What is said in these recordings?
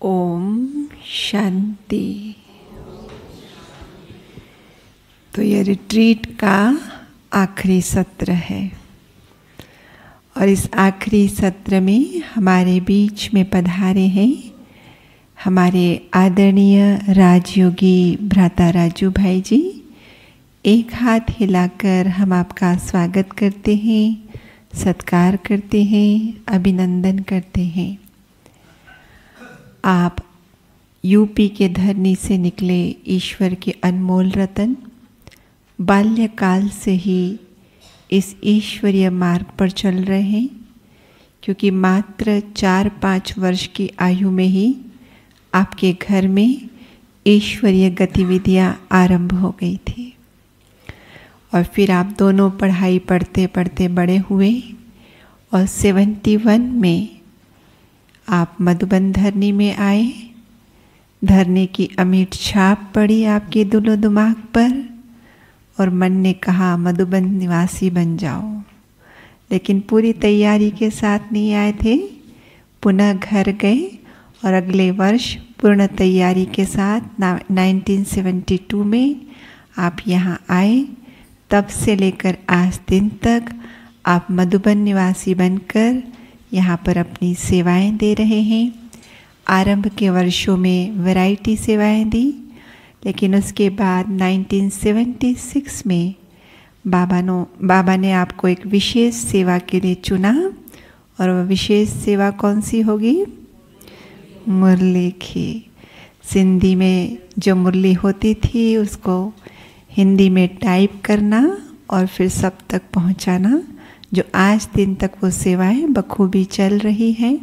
ओम शांति। तो यह रिट्रीट का आखिरी सत्र है और इस आखिरी सत्र में हमारे बीच में पधारे हैं हमारे आदरणीय राजयोगी भ्राता राजू भाई जी। एक हाथ हिलाकर हम आपका स्वागत करते हैं, सत्कार करते हैं, अभिनंदन करते हैं। आप यूपी के धरनी से निकले ईश्वर के अनमोल रतन, बाल्यकाल से ही इस ईश्वरीय मार्ग पर चल रहे हैं, क्योंकि मात्र 4-5 वर्ष की आयु में ही आपके घर में ईश्वरीय गतिविधियां आरंभ हो गई थी और फिर आप दोनों पढ़ाई पढ़ते पढ़ते बड़े हुए और 71 में आप मधुबन धरनी में आए। धरनी की अमिट छाप पड़ी आपके दिलो दिमाग पर और मन ने कहा मधुबन निवासी बन जाओ, लेकिन पूरी तैयारी के साथ नहीं आए थे। पुनः घर गए और अगले वर्ष पूर्ण तैयारी के साथ 1972 में आप यहाँ आए। तब से लेकर आज दिन तक आप मधुबन निवासी बनकर यहाँ पर अपनी सेवाएं दे रहे हैं। आरंभ के वर्षों में वैरायटी सेवाएं दी, लेकिन उसके बाद 1976 में बाबा ने आपको एक विशेष सेवा के लिए चुना और वह विशेष सेवा कौन सी होगी? मुरली की। सिंधी में जो मुरली होती थी उसको हिंदी में टाइप करना और फिर सब तक पहुंचाना, जो आज दिन तक वो सेवाएं बखूबी चल रही हैं।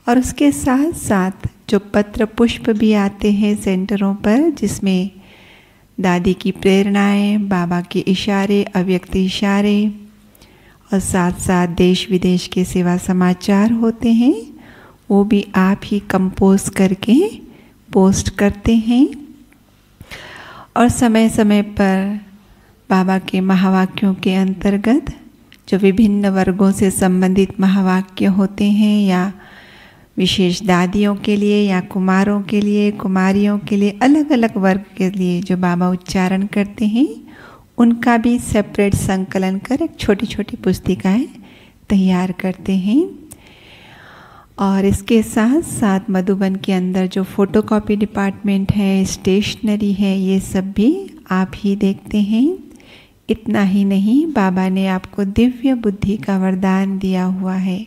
और उसके साथ साथ जो पत्र पुष्प भी आते हैं सेंटरों पर, जिसमें दादी की प्रेरणाएं, बाबा के इशारे, अव्यक्त इशारे और साथ साथ देश विदेश के सेवा समाचार होते हैं, वो भी आप ही कंपोज करके पोस्ट करते हैं। और समय समय पर बाबा के महावाक्यों के अंतर्गत जो विभिन्न वर्गों से संबंधित महावाक्य होते हैं, या विशेष दादियों के लिए या कुमारों के लिए, कुमारियों के लिए, अलग अलग वर्ग के लिए जो बाबा उच्चारण करते हैं, उनका भी सेपरेट संकलन कर एक छोटी छोटी पुस्तिकाएं तैयार करते हैं। और इसके साथ साथ मधुबन के अंदर जो फोटोकॉपी डिपार्टमेंट है, स्टेशनरी है, ये सब भी आप ही देखते हैं। इतना ही नहीं, बाबा ने आपको दिव्य बुद्धि का वरदान दिया हुआ है,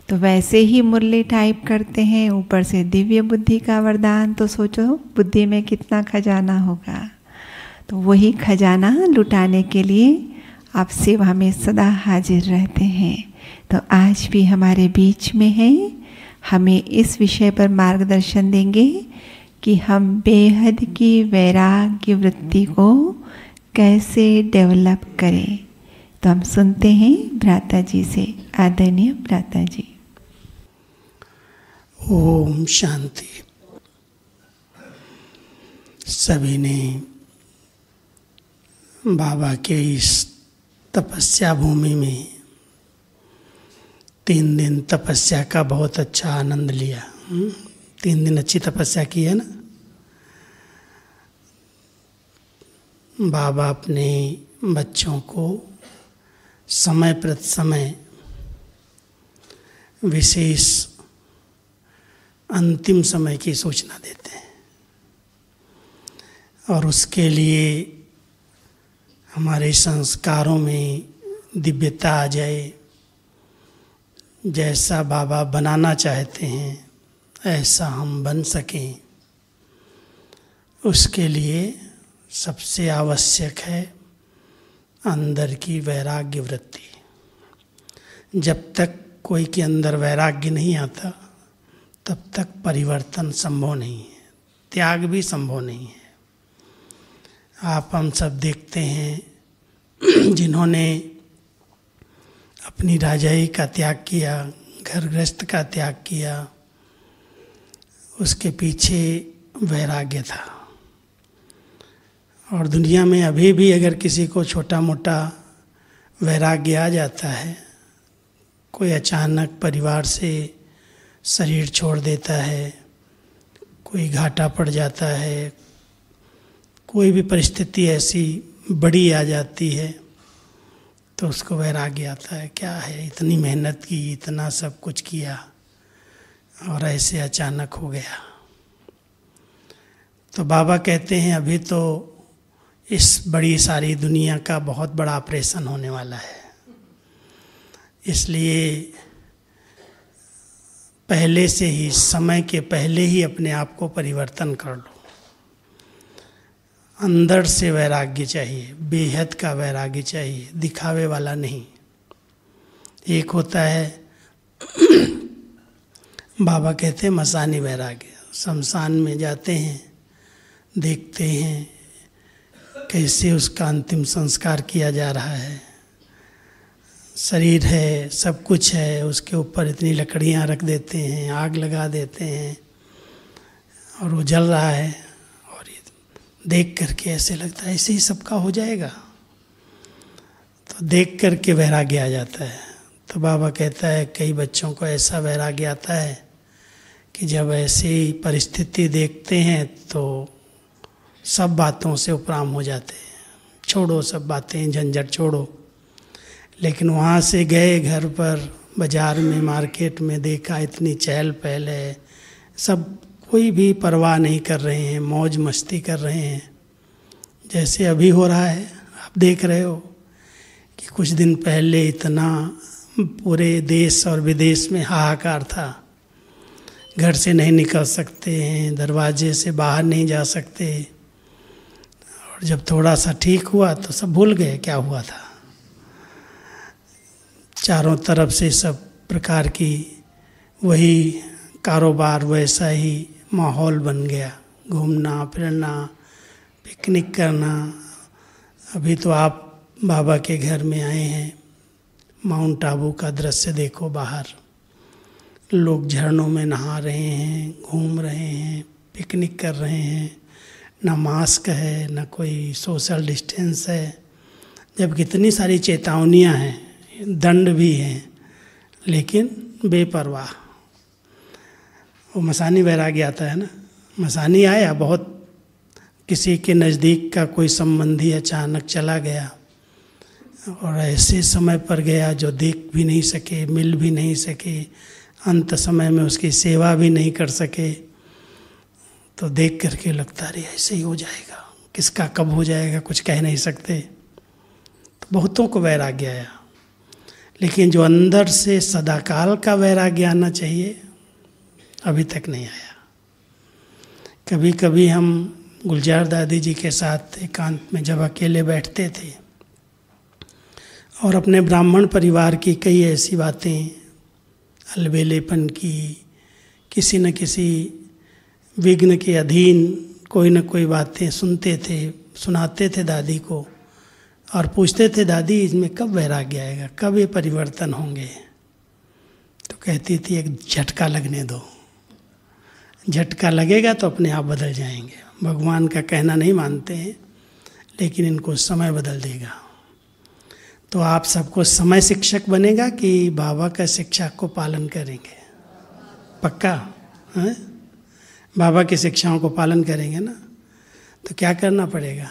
तो वैसे ही मुरली टाइप करते हैं, ऊपर से दिव्य बुद्धि का वरदान, तो सोचो बुद्धि में कितना खजाना होगा। तो वही खजाना लुटाने के लिए आप सेवा में सदा हाजिर रहते हैं। तो आज भी हमारे बीच में है, हमें इस विषय पर मार्गदर्शन देंगे कि हम बेहद की वैराग्य वृत्ति को कैसे डेवलप करें। तो हम सुनते हैं भ्राता जी से। आदरणीय भ्राता जी। ओम शांति। सभी ने बाबा के इस तपस्या भूमि में 3 दिन तपस्या का बहुत अच्छा आनंद लिया। 3 दिन अच्छी तपस्या की है ना। बाबा अपने बच्चों को समय प्रति समय विशेष अंतिम समय की सूचना देते हैं और उसके लिए हमारे संस्कारों में दिव्यता आ जाए। जैसा बाबा बनाना चाहते हैं ऐसा हम बन सकें, उसके लिए सबसे आवश्यक है अंदर की वैराग्य वृत्ति। जब तक कोई के अंदर वैराग्य नहीं आता तब तक परिवर्तन संभव नहीं है, त्याग भी संभव नहीं है। आप हम सब देखते हैं जिन्होंने अपनी राजाई का त्याग किया, घर गृहस्थ का त्याग किया, उसके पीछे वैराग्य था। और दुनिया में अभी भी अगर किसी को छोटा मोटा वैराग्य आ जाता है, कोई अचानक परिवार से शरीर छोड़ देता है, कोई घाटा पड़ जाता है, कोई भी परिस्थिति ऐसी बड़ी आ जाती है तो उसको वैराग्य आता है। क्या है, इतनी मेहनत की, इतना सब कुछ किया और ऐसे अचानक हो गया। तो बाबा कहते हैं अभी तो इस बड़ी सारी दुनिया का बहुत बड़ा ऑपरेशन होने वाला है, इसलिए पहले से ही, समय के पहले ही अपने आप को परिवर्तन कर लो। अंदर से वैराग्य चाहिए, बेहद का वैराग्य चाहिए, दिखावे वाला नहीं। एक होता है बाबा कहते हैं मसानी वैराग्य, शमशान में जाते हैं, देखते हैं कैसे उसका अंतिम संस्कार किया जा रहा है, शरीर है, सब कुछ है, उसके ऊपर इतनी लकड़ियाँ रख देते हैं, आग लगा देते हैं और वो जल रहा है, और ये देख करके ऐसे लगता है ऐसे ही सबका हो जाएगा। तो देख करके वैराग्य आ जाता है। तो बाबा कहता है कई बच्चों को ऐसा वैराग्य आता है कि जब ऐसी परिस्थिति देखते हैं तो सब बातों से उपराम हो जाते हैं, छोड़ो सब बातें, झंझट छोड़ो। लेकिन वहाँ से गए घर पर, बाज़ार में, मार्केट में देखा इतनी चहल पहल है, सब कोई भी परवाह नहीं कर रहे हैं, मौज मस्ती कर रहे हैं, जैसे अभी हो रहा है। आप देख रहे हो कि कुछ दिन पहले इतना पूरे देश और विदेश में हाहाकार था, घर से नहीं निकल सकते हैं, दरवाजे से बाहर नहीं जा सकते, और जब थोड़ा सा ठीक हुआ तो सब भूल गए क्या हुआ था। चारों तरफ से सब प्रकार की वही कारोबार, वैसा ही माहौल बन गया, घूमना फिरना, पिकनिक करना। अभी तो आप बाबा के घर में आए हैं, माउंट आबू का दृश्य देखो, बाहर लोग झरनों में नहा रहे हैं, घूम रहे हैं, पिकनिक कर रहे हैं, ना मास्क है, ना कोई सोशल डिस्टेंस है, जब कितनी सारी चेतावनियां हैं, दंड भी हैं, लेकिन बेपरवाह। वो मसानी वैराग्य आता है ना। मसानी आया, बहुत किसी के नज़दीक का कोई संबंधी अचानक चला गया और ऐसे समय पर गया जो देख भी नहीं सके, मिल भी नहीं सके, अंत समय में उसकी सेवा भी नहीं कर सके। तो देख करके लगता है ऐसे ही हो जाएगा, किसका कब हो जाएगा कुछ कह नहीं सकते। तो बहुतों को वैराग्य आया, लेकिन जो अंदर से सदाकाल का वैराग्य आना चाहिए अभी तक नहीं आया। कभी कभी हम गुलजार दादी जी के साथ एकांत में जब अकेले बैठते थे और अपने ब्राह्मण परिवार की कई ऐसी बातें, अलबेलेपन की, किसी न किसी विघ्न के अधीन कोई न कोई बातें सुनते थे, सुनाते थे दादी को, और पूछते थे दादी इसमें कब वैराग्य आएगा, कब ये परिवर्तन होंगे। तो कहती थी एक झटका लगने दो, झटका लगेगा तो अपने आप बदल जाएंगे। भगवान का कहना नहीं मानते हैं, लेकिन इनको समय बदल देगा। तो आप सबको समय शिक्षक बनेगा कि बाबा का शिक्षा को पालन करेंगे? पक्का है? बाबा की शिक्षाओं को पालन करेंगे ना। तो क्या करना पड़ेगा?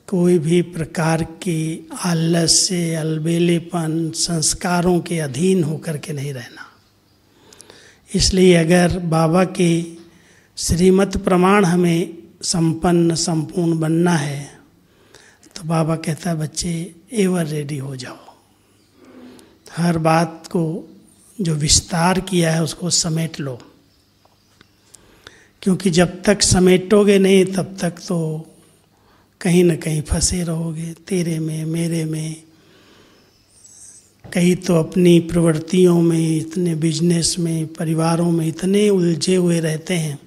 कोई भी प्रकार की आलस्य, अलबेलेपन, संस्कारों के अधीन होकर के नहीं रहना। इसलिए अगर बाबा के श्रीमत प्रमाण हमें संपन्न संपूर्ण बनना है तो बाबा कहता है बच्चे एवर रेडी हो जाओ। हर बात को जो विस्तार किया है उसको समेट लो, क्योंकि जब तक समेटोगे नहीं तब तक तो कहीं न कहीं फंसे रहोगे, तेरे में मेरे में। कई तो अपनी प्रवृत्तियों में, इतने बिजनेस में, परिवारों में इतने उलझे हुए रहते हैं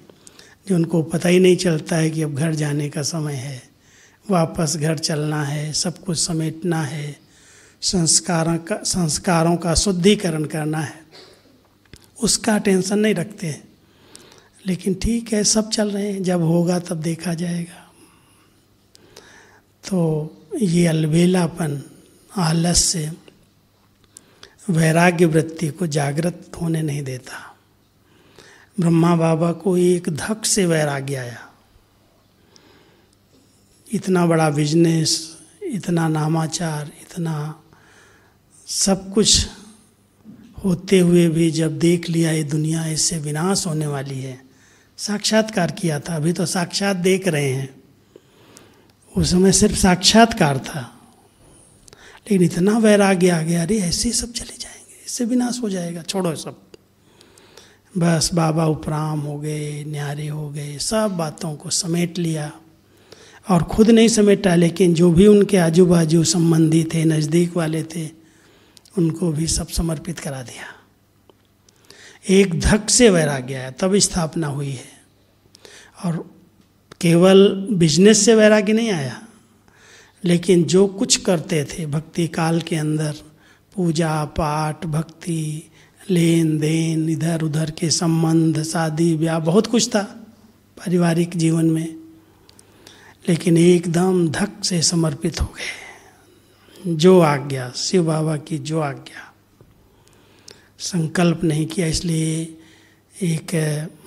जो उनको पता ही नहीं चलता है कि अब घर जाने का समय है, वापस घर चलना है, सब कुछ समेटना है, संस्कारों का शुद्धिकरण करना है, उसका टेंशन नहीं रखते। लेकिन ठीक है, सब चल रहे हैं, जब होगा तब देखा जाएगा। तो ये अलबेलापन, आलस्य, वैराग्य वृत्ति को जागृत होने नहीं देता। ब्रह्मा बाबा को एक धक से वैराग्य आया। इतना बड़ा बिजनेस, इतना नामाचार, इतना सब कुछ होते हुए भी जब देख लिया ये दुनिया इससे विनाश होने वाली है, साक्षात्कार किया था। अभी तो साक्षात देख रहे हैं, उस समय सिर्फ साक्षात्कार था, लेकिन इतना वैराग्य आ गया, अरे ऐसे सब चले जाएंगे, इससे विनाश हो जाएगा, छोड़ो सब। बस बाबा उपराम हो गए, न्यारे हो गए, सब बातों को समेट लिया। और खुद नहीं समेटा, लेकिन जो भी उनके आजू बाजू संबंधी थे, नज़दीक वाले थे, उनको भी सब समर्पित करा दिया। एक धक से वैराग्य आया, तब स्थापना हुई है। और केवल बिजनेस से वैराग्य नहीं आया, लेकिन जो कुछ करते थे भक्ति काल के अंदर, पूजा पाठ, भक्ति, लेन देन, इधर उधर के संबंध, शादी ब्याह, बहुत कुछ था पारिवारिक जीवन में, लेकिन एकदम धक से समर्पित हो गए। जो आज्ञा, शिव बाबा की जो आज्ञा, संकल्प नहीं किया। इसलिए एक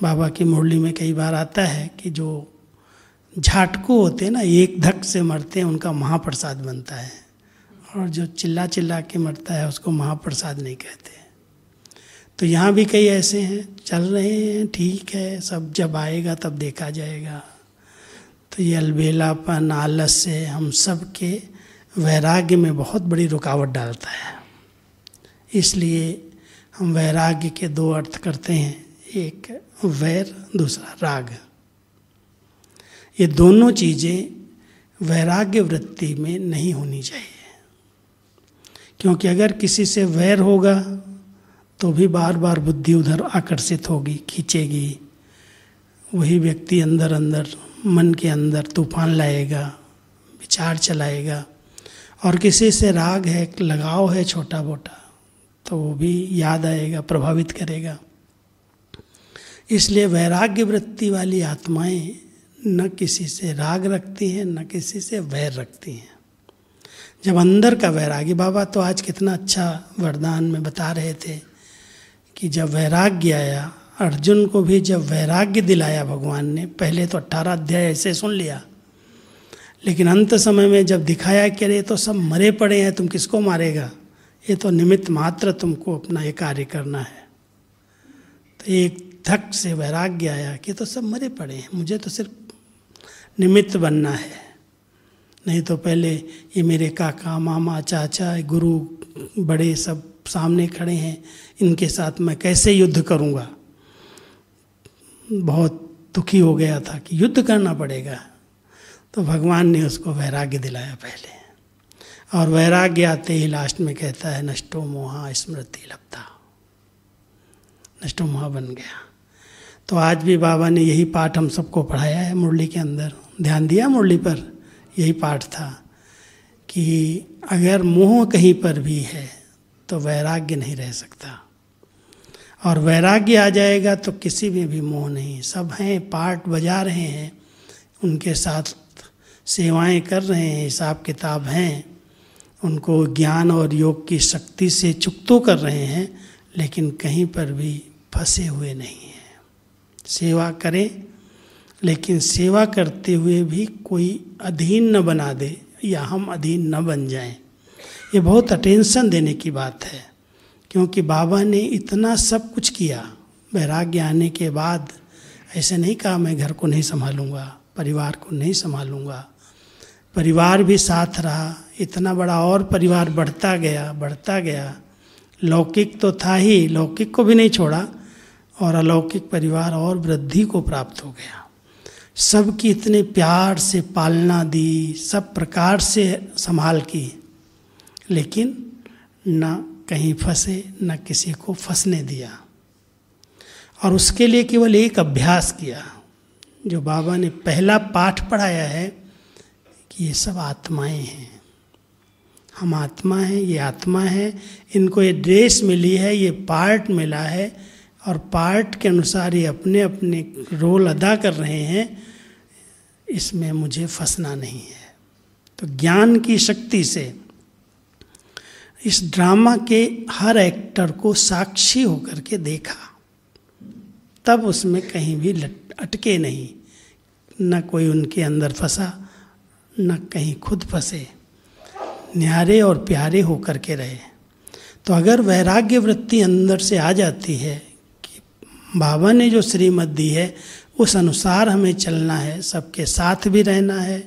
बाबा की मुरली में कई बार आता है कि जो झाटकू होते हैं ना, एक धक से मरते हैं, उनका महाप्रसाद बनता है, और जो चिल्ला चिल्ला के मरता है उसको महाप्रसाद नहीं कहते। तो यहाँ भी कई ऐसे हैं, चल रहे हैं, ठीक है, सब जब आएगा तब देखा जाएगा। तो ये अलबेलापन, आलस्य हम सब के वैराग्य में बहुत बड़ी रुकावट डालता है। इसलिए हम वैराग्य के दो अर्थ करते हैं, एक वैर, दूसरा राग। ये दोनों चीज़ें वैराग्य वृत्ति में नहीं होनी चाहिए, क्योंकि अगर किसी से वैर होगा तो भी बार बार बुद्धि उधर आकर्षित होगी, खींचेगी। वही व्यक्ति अंदर अंदर मन के अंदर तूफान लाएगा, विचार चलाएगा। और किसी से राग है, लगाव है छोटा मोटा, तो वो भी याद आएगा, प्रभावित करेगा। इसलिए वैराग्य वृत्ति वाली आत्माएं न किसी से राग रखती हैं, न किसी से वैर रखती हैं। जब अंदर का वैराग्य, बाबा तो आज कितना अच्छा वरदान में बता रहे थे कि जब वैराग्य आया, अर्जुन को भी जब वैराग्य दिलाया भगवान ने, पहले तो 18 अध्याय ऐसे सुन लिया, लेकिन अंत समय में जब दिखाया कि अरे तो सब मरे पड़े हैं, तुम किसको मारेगा, ये तो निमित्त मात्र तुमको अपना ये कार्य करना है। तो एक धक से वैराग्य आया कि तो सब मरे पड़े हैं, मुझे तो सिर्फ निमित्त बनना है। नहीं तो पहले ये मेरे काका, मामा, चाचा, गुरु बड़े सब सामने खड़े हैं, इनके साथ मैं कैसे युद्ध करूँगा। बहुत दुखी हो गया था कि युद्ध करना पड़ेगा। तो भगवान ने उसको वैराग्य दिलाया पहले, और वैराग्य आते ही लास्ट में कहता है नष्टो मोहा स्मृति लब्धा, नष्टो मोहा बन गया। तो आज भी बाबा ने यही पाठ हम सबको पढ़ाया है मुरली के अंदर, ध्यान दिया मुरली पर, यही पाठ था कि अगर मोह कहीं पर भी है तो वैराग्य नहीं रह सकता, और वैराग्य आ जाएगा तो किसी में भी मोह नहीं। सब हैं, पाठ बजा रहे हैं, उनके साथ सेवाएं कर रहे हैं, हिसाब किताब हैं, उनको ज्ञान और योग की शक्ति से चुकतो कर रहे हैं, लेकिन कहीं पर भी फंसे हुए नहीं हैं। सेवा करें, लेकिन सेवा करते हुए भी कोई अधीन न बना दे या हम अधीन न बन जाएं। ये बहुत अटेंशन देने की बात है, क्योंकि बाबा ने इतना सब कुछ किया। वैराग्य आने के बाद ऐसे नहीं कहा मैं घर को नहीं संभालूंगा, परिवार को नहीं संभालूंगा। परिवार भी साथ रहा, इतना बड़ा और परिवार बढ़ता गया। लौकिक तो था ही, लौकिक को भी नहीं छोड़ा, और अलौकिक परिवार और वृद्धि को प्राप्त हो गया। सबकी इतने प्यार से पालना दी, सब प्रकार से संभाल की, लेकिन न कहीं फंसे, न किसी को फंसने दिया। और उसके लिए केवल एक अभ्यास किया, जो बाबा ने पहला पाठ पढ़ाया है कि ये सब आत्माएं हैं, हम आत्मा हैं, ये आत्मा है, इनको ये ड्रेस मिली है, ये पार्ट मिला है, और पार्ट के अनुसार ये अपने अपने रोल अदा कर रहे हैं, इसमें मुझे फंसना नहीं है। तो ज्ञान की शक्ति से इस ड्रामा के हर एक्टर को साक्षी होकर के देखा, तब उसमें कहीं भी अटके नहीं, न कोई उनके अंदर फंसा, न कहीं खुद फंसे, न्यारे और प्यारे होकर के रहे। तो अगर वैराग्य वृत्ति अंदर से आ जाती है कि बाबा ने जो श्रीमत दी है उस अनुसार हमें चलना है, सबके साथ भी रहना है,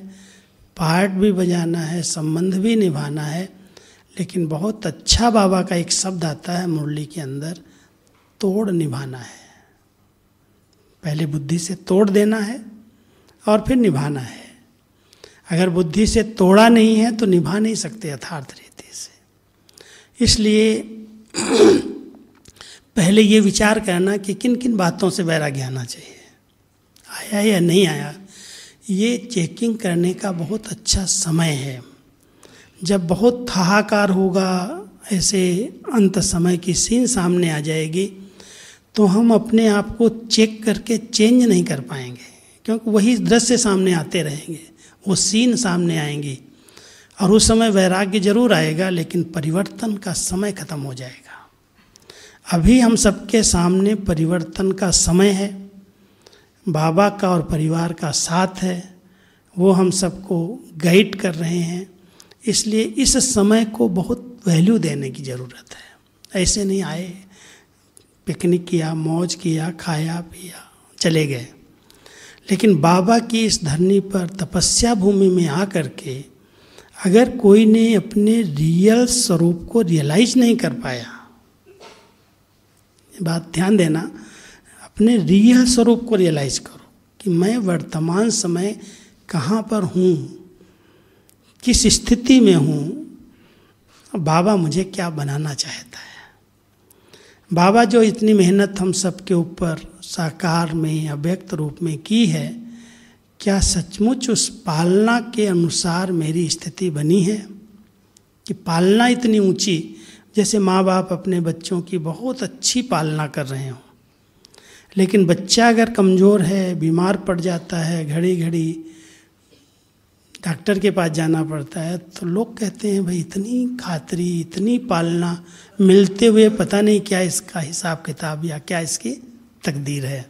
पार्ट भी बजाना है, संबंध भी निभाना है, लेकिन बहुत अच्छा बाबा का एक शब्द आता है मुरली के अंदर, तोड़ निभाना है। पहले बुद्धि से तोड़ देना है और फिर निभाना है। अगर बुद्धि से तोड़ा नहीं है तो निभा नहीं सकते यथार्थ रीति से। इसलिए पहले ये विचार करना कि किन किन बातों से वैराग्य आना चाहिए, आया या नहीं आया, ये चेकिंग करने का बहुत अच्छा समय है। जब बहुत हाहाकार होगा, ऐसे अंत समय की सीन सामने आ जाएगी, तो हम अपने आप को चेक करके चेंज नहीं कर पाएंगे, क्योंकि वही दृश्य सामने आते रहेंगे, वो सीन सामने आएंगी, और उस समय वैराग्य जरूर आएगा, लेकिन परिवर्तन का समय खत्म हो जाएगा। अभी हम सबके सामने परिवर्तन का समय है, बाबा का और परिवार का साथ है, वो हम सबको गाइड कर रहे हैं। इसलिए इस समय को बहुत वैल्यू देने की ज़रूरत है। ऐसे नहीं आए, पिकनिक किया, मौज किया, खाया पिया, चले गए, लेकिन बाबा की इस धरनी पर तपस्या भूमि में आकर के अगर कोई ने अपने रियल स्वरूप को रियलाइज नहीं कर पाया, ये बात ध्यान देना, अपने रियल स्वरूप को रियलाइज करो कि मैं वर्तमान समय कहाँ पर हूँ, किस स्थिति में हूँ, बाबा मुझे क्या बनाना चाहता है। बाबा जो इतनी मेहनत हम सबके ऊपर साकार में अव्यक्त रूप में की है, क्या सचमुच उस पालना के अनुसार मेरी स्थिति बनी है? कि पालना इतनी ऊंची, जैसे माँ बाप अपने बच्चों की बहुत अच्छी पालना कर रहे हों, लेकिन बच्चा अगर कमज़ोर है, बीमार पड़ जाता है, घड़ी घड़ी डॉक्टर के पास जाना पड़ता है, तो लोग कहते हैं भाई इतनी खातरी, इतनी पालना मिलते हुए पता नहीं क्या इसका हिसाब किताब या क्या इसकी तकदीर है।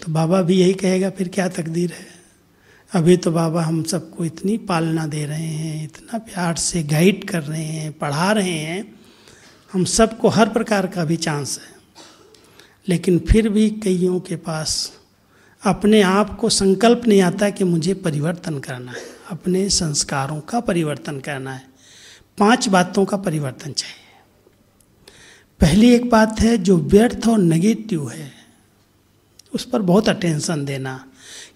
तो बाबा भी यही कहेगा, फिर क्या तकदीर है? अभी तो बाबा हम सबको इतनी पालना दे रहे हैं, इतना प्यार से गाइड कर रहे हैं, पढ़ा रहे हैं, हम सबको हर प्रकार का भी चांस है, लेकिन फिर भी कईयों के पास अपने आप को संकल्प नहीं आता कि मुझे परिवर्तन करना है, अपने संस्कारों का परिवर्तन करना है। 5 बातों का परिवर्तन चाहिए। पहली एक बात है जो व्यर्थ और नेगेटिव है, उस पर बहुत अटेंशन देना,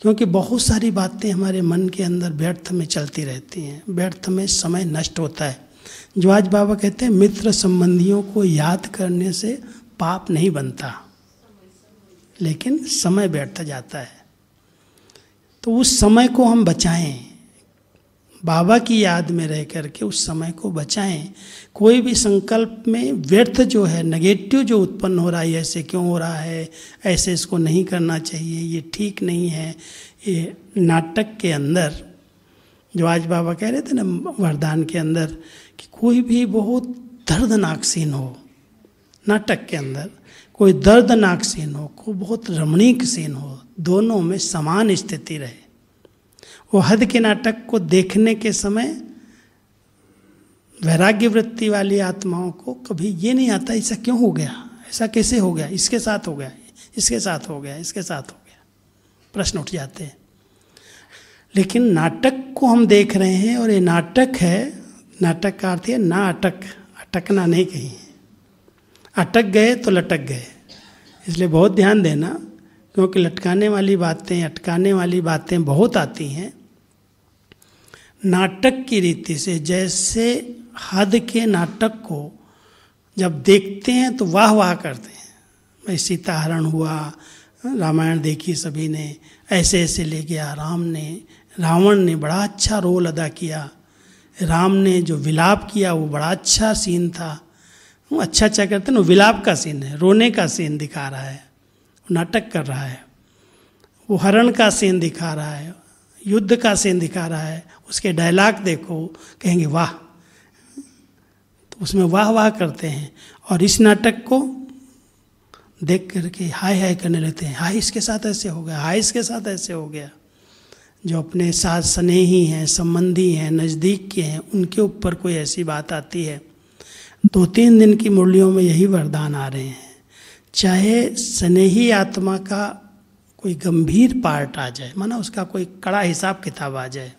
क्योंकि बहुत सारी बातें हमारे मन के अंदर व्यर्थ में चलती रहती हैं, व्यर्थ में समय नष्ट होता है। जो आज बाबा कहते हैं मित्र संबंधियों को याद करने से पाप नहीं बनता, लेकिन समय व्यर्थ जाता है। तो उस समय को हम बचाएं, बाबा की याद में रह करके उस समय को बचाएं। कोई भी संकल्प में व्यर्थ जो है, नेगेटिव जो उत्पन्न हो रहा है, ऐसे क्यों हो रहा है, ऐसे इसको नहीं करना चाहिए, ये ठीक नहीं है, ये नाटक के अंदर जो आज बाबा कह रहे थे ना वरदान के अंदर, कि कोई भी बहुत दर्दनाक सीन हो नाटक के अंदर, कोई दर्दनाक सीन हो, कोई बहुत रमणीक सीन हो, दोनों में समान स्थिति रहे। वो हद के नाटक को देखने के समय वैराग्य वृत्ति वाली आत्माओं को कभी ये नहीं आता ऐसा क्यों हो गया, ऐसा कैसे हो गया, इसके साथ हो गया, इसके साथ हो गया, इसके साथ हो गया, प्रश्न उठ जाते हैं। लेकिन नाटक को हम देख रहे हैं, और ये नाटक है, नाटक का अर्थ है ना अटकना नहीं कहीं, अटक गए तो लटक गए। इसलिए बहुत ध्यान देना, क्योंकि लटकाने वाली बातें, अटकाने वाली बातें बहुत आती हैं। नाटक की रीति से, जैसे हद के नाटक को जब देखते हैं तो वाह वाह करते हैं, भाई सीताहरण हुआ, रामायण देखी सभी ने, ऐसे ऐसे ले गया रावण ने बड़ा अच्छा रोल अदा किया, राम ने जो विलाप किया वो बड़ा अच्छा सीन था। वो अच्छा करते ना, विलाप का सीन है, रोने का सीन दिखा रहा है, वो नाटक कर रहा है। वो हरण का सीन दिखा रहा है, युद्ध का सीन दिखा रहा है, उसके डायलॉग देखो, कहेंगे वाह, उसमें वाह वाह करते हैं और इस नाटक को देख करके हाय हाय करने लगते हैं, हाय इसके साथ ऐसे हो गया, हाय इसके साथ ऐसे हो गया। जो अपने साथ स्नेही हैं, संबंधी हैं, नज़दीक के हैं, उनके ऊपर कोई ऐसी बात आती है। 2-3 दिन की मुरलियों में यही वरदान आ रहे हैं। चाहे स्नेही आत्मा का कोई गंभीर पार्ट आ जाए, माना उसका कोई कड़ा हिसाब किताब आ जाए,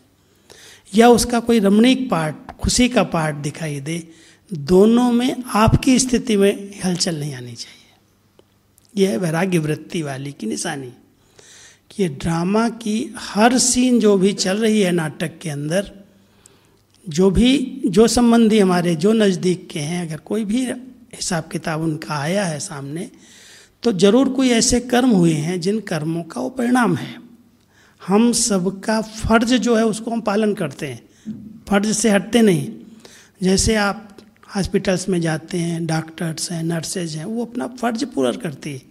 या उसका कोई रमणीक पार्ट, खुशी का पार्ट दिखाई दे, दोनों में आपकी स्थिति में हलचल नहीं आनी चाहिए। यह है वैराग्य वृत्ति वाली की निशानी कि ये ड्रामा की हर सीन जो भी चल रही है नाटक के अंदर, जो संबंधी हमारे जो नज़दीक के हैं, अगर कोई भी हिसाब किताब उनका आया है सामने, तो जरूर कोई ऐसे कर्म हुए हैं जिन कर्मों का वो परिणाम है। हम सबका फर्ज जो है उसको हम पालन करते हैं, फर्ज से हटते नहीं। जैसे आप हॉस्पिटल्स में जाते हैं, डॉक्टर्स हैं, नर्सेज हैं, वो अपना फर्ज पूरा करती है,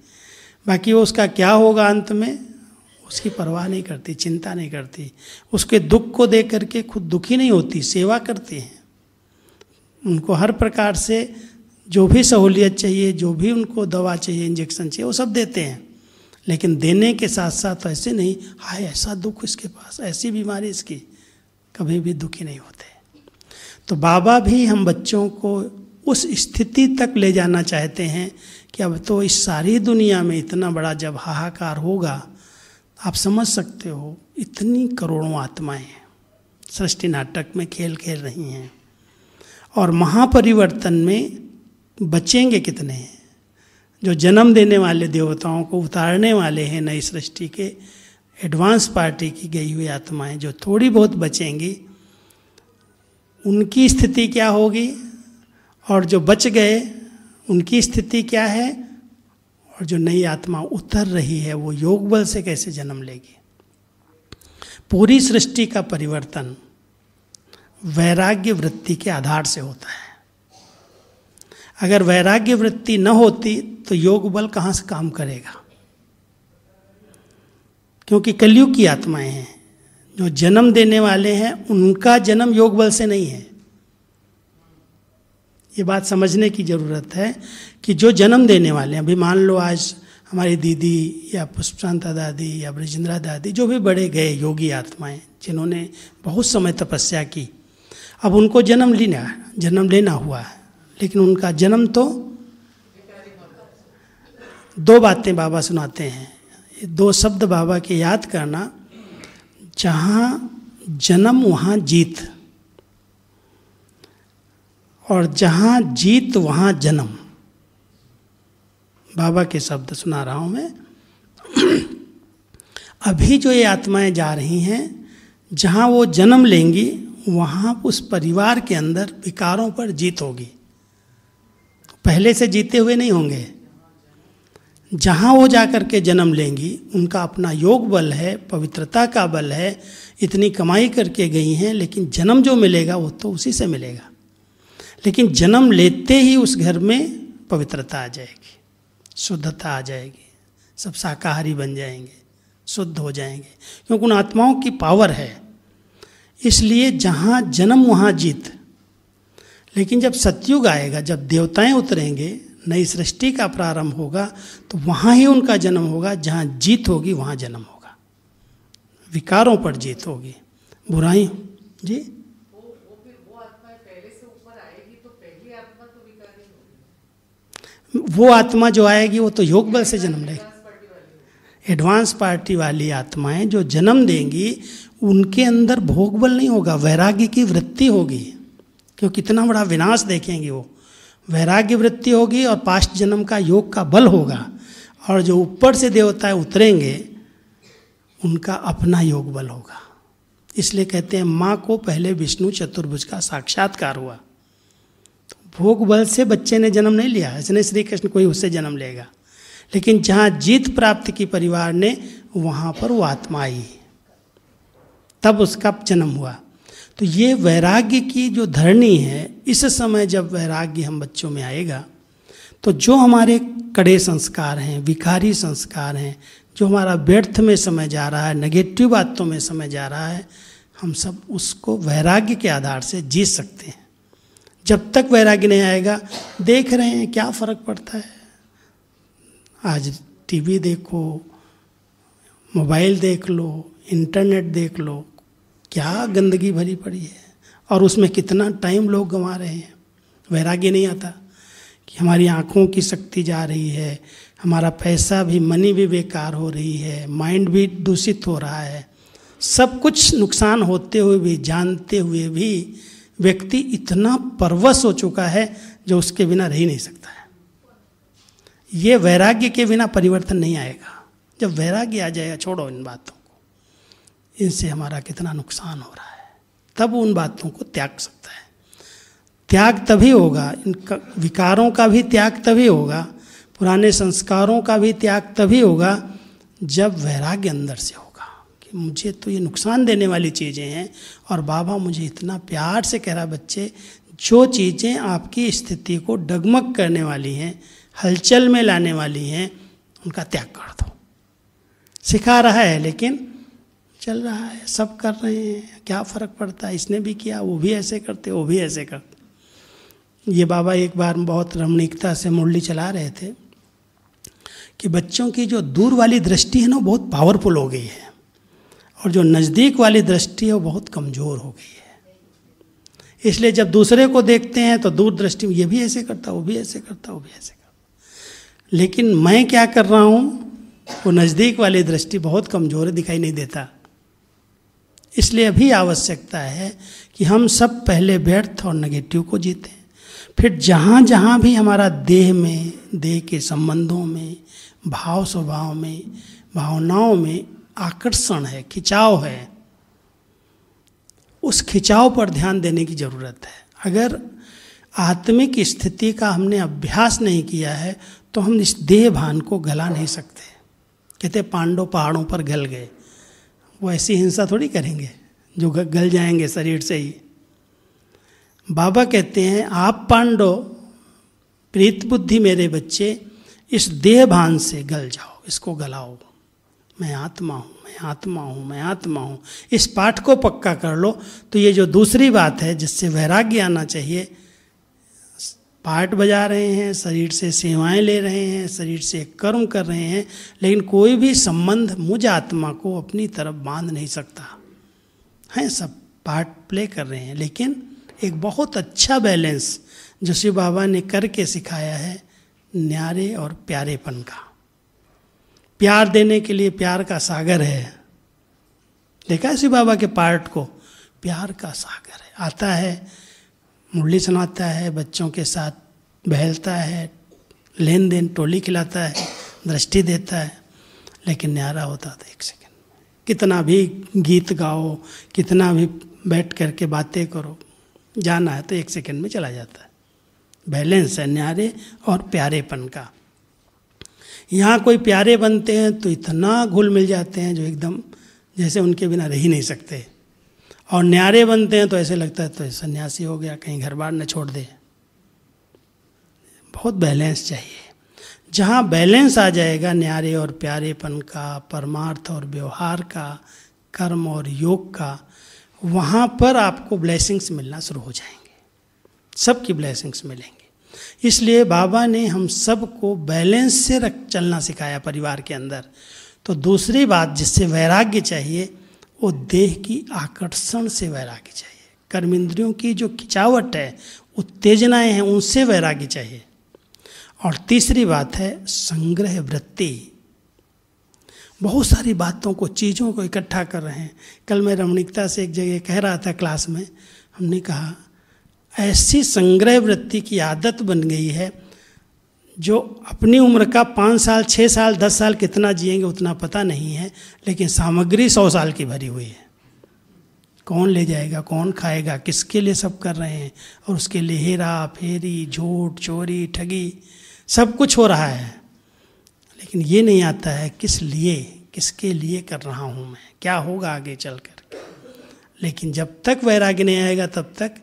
बाकी वो उसका क्या होगा अंत में उसकी परवाह नहीं करती, चिंता नहीं करती। उसके दुख को देख करके खुद दुखी नहीं होती, सेवा करती हैं। उनको हर प्रकार से जो भी सहूलियत चाहिए, जो भी उनको दवा चाहिए, इंजेक्शन चाहिए, वो सब देते हैं। लेकिन देने के साथ साथ ऐसे नहीं, हाय ऐसा दुख इसके पास, ऐसी बीमारी इसकी, कभी भी दुखी नहीं होते। तो बाबा भी हम बच्चों को उस स्थिति तक ले जाना चाहते हैं कि अब तो इस सारी दुनिया में इतना बड़ा जब हाहाकार होगा, आप समझ सकते हो इतनी करोड़ों आत्माएं सृष्टि नाटक में खेल खेल रही हैं, और महापरिवर्तन में बचेंगे कितने हैं। जो जन्म देने वाले देवताओं को उतारने वाले हैं नई सृष्टि के एडवांस पार्टी की गई हुई आत्माएं, जो थोड़ी बहुत बचेंगी, उनकी स्थिति क्या होगी, और जो बच गए उनकी स्थिति क्या है, और जो नई आत्मा उतर रही है वो योग बल से कैसे जन्म लेगी। पूरी सृष्टि का परिवर्तन वैराग्य वृत्ति के आधार से होता है। अगर वैराग्य वृत्ति न होती तो योग बल कहाँ से काम करेगा, क्योंकि कलयुग की आत्माएं हैं। जो जन्म देने वाले हैं उनका जन्म योग बल से नहीं है। ये बात समझने की ज़रूरत है कि जो जन्म देने वाले हैं, अभी मान लो आज हमारी दीदी या पुष्पशांता दादी या ब्रजेंद्रा दादी, जो भी बड़े गए योगी आत्माएं जिन्होंने बहुत समय तपस्या की, अब उनको जन्म लेना हुआ है, लेकिन उनका जन्म तो 2 बातें बाबा सुनाते हैं। 2 शब्द बाबा के याद करना, जहाँ जन्म वहाँ जीत, और जहाँ जीत वहाँ जन्म। बाबा के शब्द सुना रहा हूँ मैं। अभी जो ये आत्माएं जा रही हैं, जहाँ वो जन्म लेंगी वहाँ उस परिवार के अंदर विकारों पर जीत होगी। पहले से जीते हुए नहीं होंगे। जहाँ वो जा कर के जन्म लेंगी उनका अपना योग बल है, पवित्रता का बल है, इतनी कमाई करके गई हैं, लेकिन जन्म जो मिलेगा वो तो उसी से मिलेगा। लेकिन जन्म लेते ही उस घर में पवित्रता आ जाएगी, शुद्धता आ जाएगी, सब शाकाहारी बन जाएंगे, शुद्ध हो जाएंगे, क्योंकि उन आत्माओं की पावर है। इसलिए जहाँ जन्म वहाँ जीत। लेकिन जब सतयुग आएगा, जब देवताएं उतरेंगे, नई सृष्टि का प्रारंभ होगा, तो वहाँ ही उनका जन्म होगा। जहाँ जीत होगी वहाँ जन्म होगा, विकारों पर जीत होगी, बुराई जी। वो आत्मा पहले से ऊपर आएगी तो पहली आत्मा तो विकारी होगी। वो आत्मा जो आएगी वो तो योग बल से जन्म लेगी। एडवांस पार्टी वाली आत्माएं जो जन्म देंगी उनके अंदर भोग बल नहीं होगा, वैराग्य की वृत्ति होगी। क्योंकि कितना बड़ा विनाश देखेंगे वो, वैराग्य वृत्ति होगी और पास्ट जन्म का योग का बल होगा। और जो ऊपर से देवताएं उतरेंगे उनका अपना योग बल होगा। इसलिए कहते हैं माँ को पहले विष्णु चतुर्भुज का साक्षात्कार हुआ। तो भोग बल से बच्चे ने जन्म नहीं लिया, इसने श्री कृष्ण कोई उससे जन्म लेगा। लेकिन जहाँ जीत प्राप्त की परिवार ने, वहाँ पर वो आत्मा आई, तब उसका जन्म हुआ। तो ये वैराग्य की जो धरनी है, इस समय जब वैराग्य हम बच्चों में आएगा, तो जो हमारे कड़े संस्कार हैं, विकारी संस्कार हैं, जो हमारा व्यर्थ में समय जा रहा है, नेगेटिव बातों में समय जा रहा है, हम सब उसको वैराग्य के आधार से जीत सकते हैं। जब तक वैराग्य नहीं आएगा, देख रहे हैं क्या फर्क पड़ता है। आज टीवी देखो, मोबाइल देख लो, इंटरनेट देख लो, क्या गंदगी भरी पड़ी है और उसमें कितना टाइम लोग गंवा रहे हैं। वैराग्य नहीं आता कि हमारी आँखों की शक्ति जा रही है, हमारा पैसा भी, मनी भी बेकार हो रही है, माइंड भी दूषित हो रहा है। सब कुछ नुकसान होते हुए भी, जानते हुए भी व्यक्ति इतना परवश हो चुका है जो उसके बिना रह ही नहीं सकता है। ये वैराग्य के बिना परिवर्तन नहीं आएगा। जब वैराग्य आ जाएगा, छोड़ो इन बातों को, इनसे हमारा कितना नुकसान हो रहा है, तब उन बातों को त्याग सकता है। त्याग तभी होगा, इन विकारों का भी त्याग तभी होगा, पुराने संस्कारों का भी त्याग तभी होगा जब वैराग्य अंदर से होगा कि मुझे तो ये नुकसान देने वाली चीज़ें हैं और बाबा मुझे इतना प्यार से कह रहा, बच्चे जो चीज़ें आपकी स्थिति को डगमग करने वाली हैं, हलचल में लाने वाली हैं, उनका त्याग कर दो। सिखा रहा है लेकिन चल रहा है, सब कर रहे हैं, क्या फ़र्क पड़ता है, इसने भी किया, वो भी ऐसे करते, वो भी ऐसे करते। ये बाबा एक बार बहुत रमणीकता से मुरली चला रहे थे कि बच्चों की जो दूर वाली दृष्टि है ना, बहुत पावरफुल हो गई है और जो नज़दीक वाली दृष्टि है वो बहुत कमज़ोर हो गई है। इसलिए जब दूसरे को देखते हैं तो दूर दृष्टि में ये भी ऐसे करता, वो भी ऐसे करता, वो भी ऐसे करता, लेकिन मैं क्या कर रहा हूँ, वो नज़दीक वाली दृष्टि बहुत कमज़ोर है, दिखाई नहीं देता। इसलिए अभी आवश्यकता है कि हम सब पहले व्यर्थ और नेगेटिव को जीतें, फिर जहाँ जहाँ भी हमारा देह में, देह के संबंधों में, भाव स्वभाव में, भावनाओं में आकर्षण है, खिंचाव है, उस खिंचाव पर ध्यान देने की ज़रूरत है। अगर आत्मिक स्थिति का हमने अभ्यास नहीं किया है तो हम इस देह भान को गला नहीं सकते। कहते पांडव पहाड़ों पर गल गए, वो ऐसी हिंसा थोड़ी करेंगे जो गल जाएंगे शरीर से ही। बाबा कहते हैं आप पांडव प्रीत बुद्धि मेरे बच्चे इस देह भान से गल जाओ, इसको गलाओ, मैं आत्मा हूँ, मैं आत्मा हूँ, मैं आत्मा हूँ। इस पाठ को पक्का कर लो तो ये जो दूसरी बात है जिससे वैराग्य आना चाहिए, पाठ बजा रहे हैं, शरीर से सेवाएं ले रहे हैं, शरीर से कर्म कर रहे हैं, लेकिन कोई भी संबंध मुझ आत्मा को अपनी तरफ बांध नहीं सकता है। सब पार्ट प्ले कर रहे हैं, लेकिन एक बहुत अच्छा बैलेंस जो शिव बाबा ने करके सिखाया है, न्यारे और प्यारेपन का। प्यार देने के लिए प्यार का सागर है, देखा है शिव बाबा के पार्ट को, प्यार का सागर है। आता है, मुरली सुनाता है, बच्चों के साथ बहलता है, लेन देन टोली खिलाता है, दृष्टि देता है, लेकिन न्यारा होता था एक सेकंड में। कितना भी गीत गाओ, कितना भी बैठ करके बातें करो, जाना है तो एक सेकंड में चला जाता है। बैलेंस है न्यारे और प्यारेपन का। यहाँ कोई प्यारे बनते हैं तो इतना घुल मिल जाते हैं जो एकदम जैसे उनके बिना रह ही नहीं सकते, और न्यारे बनते हैं तो ऐसे लगता है तो सन्यासी हो गया, कहीं घर बार न छोड़ दे। बहुत बैलेंस चाहिए। जहाँ बैलेंस आ जाएगा न्यारे और प्यारेपन का, परमार्थ और व्यवहार का, कर्म और योग का, वहाँ पर आपको ब्लेसिंग्स मिलना शुरू हो जाएंगे, सबकी ब्लेसिंग्स मिलेंगे। इसलिए बाबा ने हम सबको बैलेंस से चलना सिखाया परिवार के अंदर। तो दूसरी बात जिससे वैराग्य चाहिए वो देह की आकर्षण से वैराग्य चाहिए, कर्मेंद्रियों की जो खिंचावट है, उत्तेजनाएं हैं, उनसे वैराग्य चाहिए। और तीसरी बात है संग्रह वृत्ति। बहुत सारी बातों को, चीज़ों को इकट्ठा कर रहे हैं। कल मैं रमणीकता से एक जगह कह रहा था क्लास में, हमने कहा ऐसी संग्रह वृत्ति की आदत बन गई है जो अपनी उम्र का 5 साल, 6 साल, 10 साल कितना जिएंगे उतना पता नहीं है, लेकिन सामग्री 100 साल की भरी हुई है। कौन ले जाएगा, कौन खाएगा, किसके लिए सब कर रहे हैं, और उसके लिए हेरा फेरी, झूठ, चोरी, ठगी, सब कुछ हो रहा है। लेकिन ये नहीं आता है किस लिए, किसके लिए कर रहा हूँ मैं, क्या होगा आगे चल कर। लेकिन जब तक वैराग्य नहीं आएगा तब तक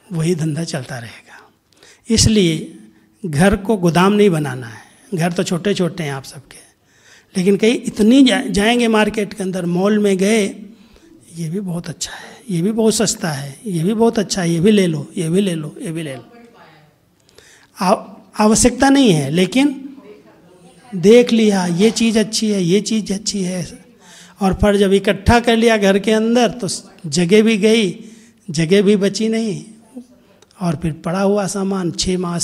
वही धंधा चलता रहेगा। इसलिए घर को गोदाम नहीं बनाना है। घर तो छोटे छोटे हैं आप सबके, लेकिन कहीं इतनी जाएंगे मार्केट के अंदर, मॉल में गए, ये भी बहुत अच्छा है, ये भी बहुत सस्ता है, ये भी बहुत अच्छा है, ये भी ले लो, ये भी ले लो, ये भी ले लो। आवश्यकता नहीं है, लेकिन देख लिया ये चीज़ अच्छी है, ये चीज़ अच्छी है, और फिर जब इकट्ठा कर लिया घर के अंदर तो जगह भी गई, जगह भी बची नहीं, और फिर पड़ा हुआ सामान 6 माह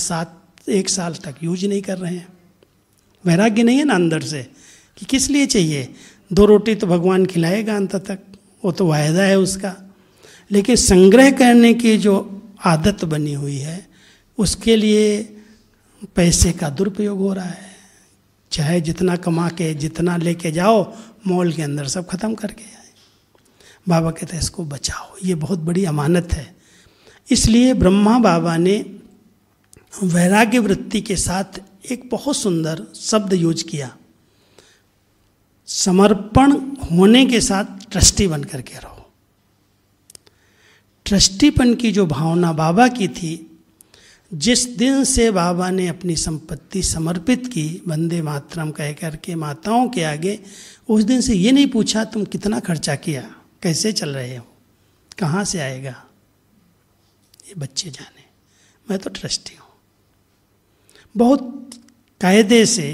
1 साल तक यूज नहीं कर रहे हैं। वैराग्य नहीं है ना अंदर से कि किस लिए चाहिए। 2 रोटी तो भगवान खिलाएगा अंत तक, वो तो वायदा है उसका, लेकिन संग्रह करने की जो आदत बनी हुई है उसके लिए पैसे का दुरुपयोग हो रहा है। चाहे जितना कमा के जितना लेके जाओ, मॉल के अंदर सब खत्म करके आए। बाबा कहते हैं इसको बचाओ, ये बहुत बड़ी अमानत है। इसलिए ब्रह्मा बाबा ने वैराग्य वृत्ति के साथ एक बहुत सुंदर शब्द यूज किया, समर्पण होने के साथ ट्रस्टी बन करके रहो। ट्रस्टीपन की जो भावना बाबा की थी, जिस दिन से बाबा ने अपनी संपत्ति समर्पित की वंदे मातरम कह करके माताओं के आगे, उस दिन से ये नहीं पूछा तुम कितना खर्चा किया, कैसे चल रहे हो, कहाँ से आएगा, ये बच्चे जाने, मैं तो ट्रस्टी हूँ। बहुत कायदे से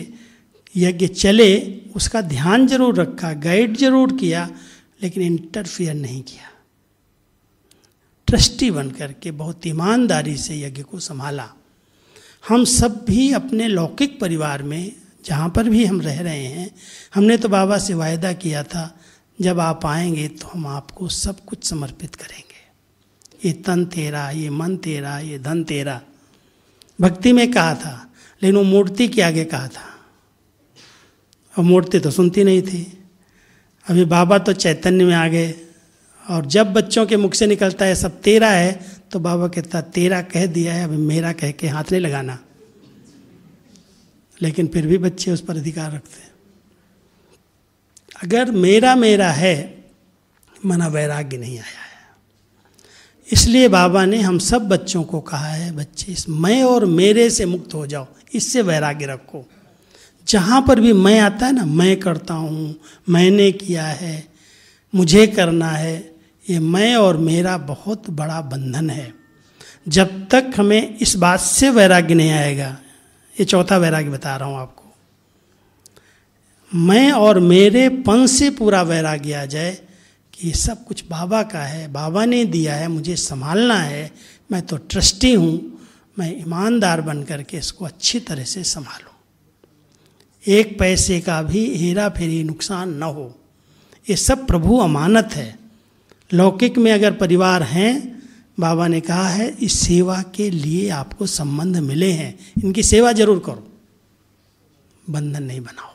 यज्ञ चले उसका ध्यान जरूर रखा, गाइड जरूर किया, लेकिन इंटरफियर नहीं किया। ट्रस्टी बन करके बहुत ईमानदारी से यज्ञ को संभाला। हम सब भी अपने लौकिक परिवार में जहाँ पर भी हम रह रहे हैं, हमने तो बाबा से वायदा किया था जब आप आएंगे तो हम आपको सब कुछ समर्पित करेंगे। ये तन तेरा, ये मन तेरा, ये धन तेरा, भक्ति में कहा था, लेकिन वो मूर्ति के आगे कहा था, और मूर्ति तो सुनती नहीं थी। अभी बाबा तो चैतन्य में आ गए, और जब बच्चों के मुख से निकलता है सब तेरा है, तो बाबा कहता तेरा कह दिया है, अभी मेरा कह के हाथ नहीं लगाना। लेकिन फिर भी बच्चे उस पर अधिकार रखते हैं। अगर मेरा मेरा है, मना वैराग्य नहीं आया है। इसलिए बाबा ने हम सब बच्चों को कहा है, बच्चे इस मैं और मेरे से मुक्त हो जाओ, इससे वैराग्य रखो। जहाँ पर भी मैं आता है ना, मैं करता हूँ, मैंने किया है, मुझे करना है, ये मैं और मेरा बहुत बड़ा बंधन है। जब तक हमें इस बात से वैराग्य नहीं आएगा, ये चौथा वैराग्य बता रहा हूँ आपको, मैं और मेरे पन से पूरा वैराग्य आ जाए कि ये सब कुछ बाबा का है, बाबा ने दिया है, मुझे संभालना है, मैं तो ट्रस्टी हूँ, मैं ईमानदार बन करके इसको अच्छी तरह से संभालूँ, एक पैसे का भी हेरा फेरी नुकसान न हो। ये सब प्रभु अमानत है। लौकिक में अगर परिवार हैं, बाबा ने कहा है इस सेवा के लिए आपको संबंध मिले हैं, इनकी सेवा जरूर करो, बंधन नहीं बनाओ,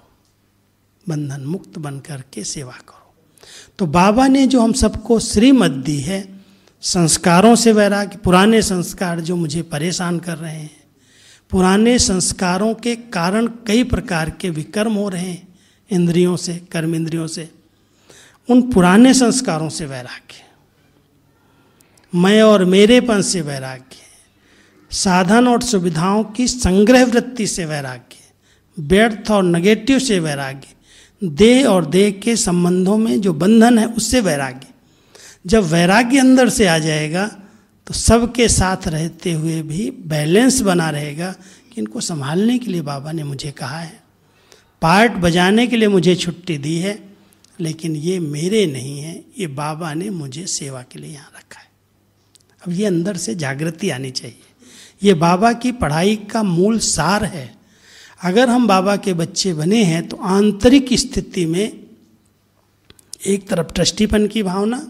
बंधन मुक्त बन करके सेवा करो। तो बाबा ने जो हम सबको श्रीमत दी है, संस्कारों से वैराग्य, पुराने संस्कार जो मुझे परेशान कर रहे हैं, पुराने संस्कारों के कारण कई प्रकार के विकर्म हो रहे हैं इंद्रियों से, कर्म इंद्रियों से, उन पुराने संस्कारों से वैराग्य, मैं और मेरेपन से वैराग्य, साधन और सुविधाओं की संग्रह वृत्ति से वैराग्य, व्यर्थ और नेगेटिव से वैराग्य, देह और देह के संबंधों में जो बंधन है उससे वैराग्य। जब वैराग्य अंदर से आ जाएगा तो सबके साथ रहते हुए भी बैलेंस बना रहेगा कि इनको संभालने के लिए बाबा ने मुझे कहा है, पार्ट बजाने के लिए मुझे छुट्टी दी है, लेकिन ये मेरे नहीं है, ये बाबा ने मुझे सेवा के लिए यहाँ रखा है। अब ये अंदर से जागृति आनी चाहिए। ये बाबा की पढ़ाई का मूल सार है। अगर हम बाबा के बच्चे बने हैं तो आंतरिक स्थिति में एक तरफ ट्रस्टीपन की भावना,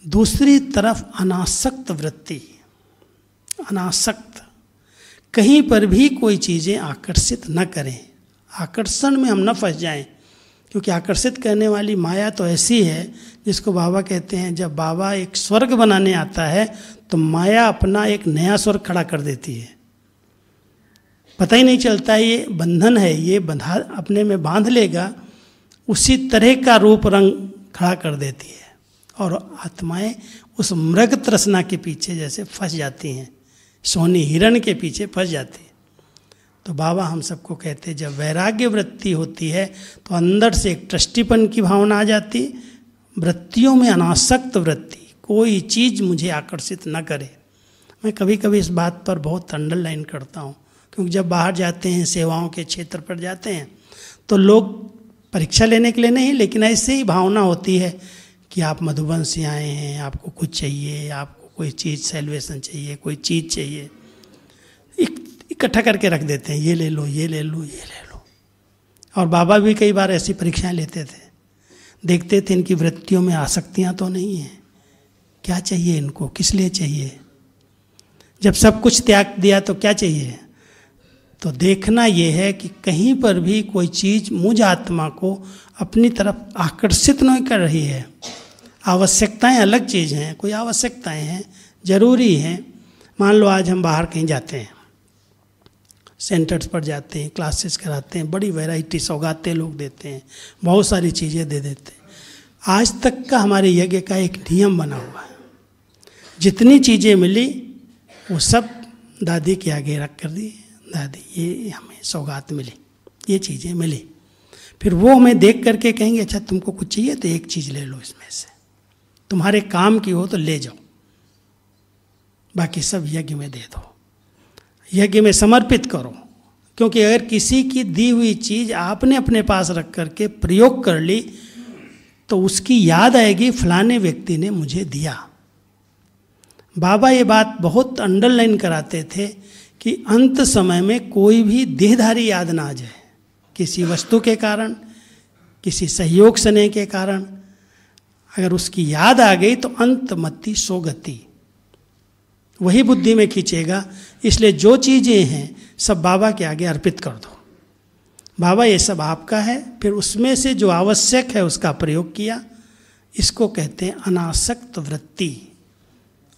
दूसरी तरफ अनासक्त वृत्ति, अनासक्त, कहीं पर भी कोई चीज़ें आकर्षित न करें, आकर्षण में हम न फंस जाएं, क्योंकि आकर्षित करने वाली माया तो ऐसी है जिसको बाबा कहते हैं, जब बाबा एक स्वर्ग बनाने आता है तो माया अपना एक नया स्वर्ग खड़ा कर देती है, पता ही नहीं चलता ये बंधन है, ये बंधा अपने में बांध लेगा, उसी तरह का रूप रंग खड़ा कर देती है, और आत्माएं उस मृग तृष्णा के पीछे जैसे फंस जाती हैं, सोनी हिरण के पीछे फंस जाती है। तो बाबा हम सबको कहते हैं, जब वैराग्य वृत्ति होती है तो अंदर से एक ट्रस्टीपन की भावना आ जाती, वृत्तियों में अनासक्त वृत्ति, कोई चीज़ मुझे आकर्षित न करे। मैं कभी कभी इस बात पर बहुत अंडरलाइन करता हूँ, क्योंकि जब बाहर जाते हैं, सेवाओं के क्षेत्र पर जाते हैं, तो लोग परीक्षा लेने के लिए नहीं, लेकिन ऐसे ही भावना होती है कि आप मधुबन से आए हैं, आपको कुछ चाहिए, आपको कोई चीज़ सैल्वेशन चाहिए, कोई चीज़ चाहिए, इकट्ठा करके रख देते हैं, ये ले लो, ये ले लो, ये ले लो। और बाबा भी कई बार ऐसी परीक्षाएं लेते थे, देखते थे इनकी वृत्तियों में आसक्तियाँ तो नहीं हैं, क्या चाहिए इनको, किस लिए चाहिए। जब सब कुछ त्याग दिया तो क्या चाहिए, तो देखना ये है कि कहीं पर भी कोई चीज़ मुझ आत्मा को अपनी तरफ आकर्षित नहीं कर रही है। आवश्यकताएं अलग चीज़ हैं, कोई आवश्यकताएं हैं, जरूरी हैं। मान लो आज हम बाहर कहीं जाते हैं, सेंटर्स पर जाते हैं, क्लासेस कराते हैं, बड़ी वैरायटी सौगातें लोग देते हैं, बहुत सारी चीज़ें दे देते हैं। आज तक का हमारे यज्ञ का एक नियम बना हुआ है, जितनी चीज़ें मिली वो सब दादी के आगे रख कर दी, दादी ये हमें सौगात मिली, ये चीज़ें मिली। फिर वो हमें देख करके कहेंगे अच्छा तुमको कुछ चाहिए तो एक चीज़ ले लो इसमें से, तुम्हारे काम की हो तो ले जाओ, बाकी सब यज्ञ में दे दो, यज्ञ में समर्पित करो। क्योंकि अगर किसी की दी हुई चीज़ आपने अपने पास रख करके प्रयोग कर ली तो उसकी याद आएगी फलाने व्यक्ति ने मुझे दिया। बाबा ये बात बहुत अंडरलाइन कराते थे कि अंत समय में कोई भी देहधारी याद ना आ जाए, किसी वस्तु के कारण, किसी सहयोग स्नेह के कारण। अगर उसकी याद आ गई तो अंतमति सोगति, वही बुद्धि में खींचेगा। इसलिए जो चीज़ें हैं सब बाबा के आगे अर्पित कर दो, बाबा ये सब आपका है। फिर उसमें से जो आवश्यक है उसका प्रयोग किया। इसको कहते हैं अनासक्त वृत्ति।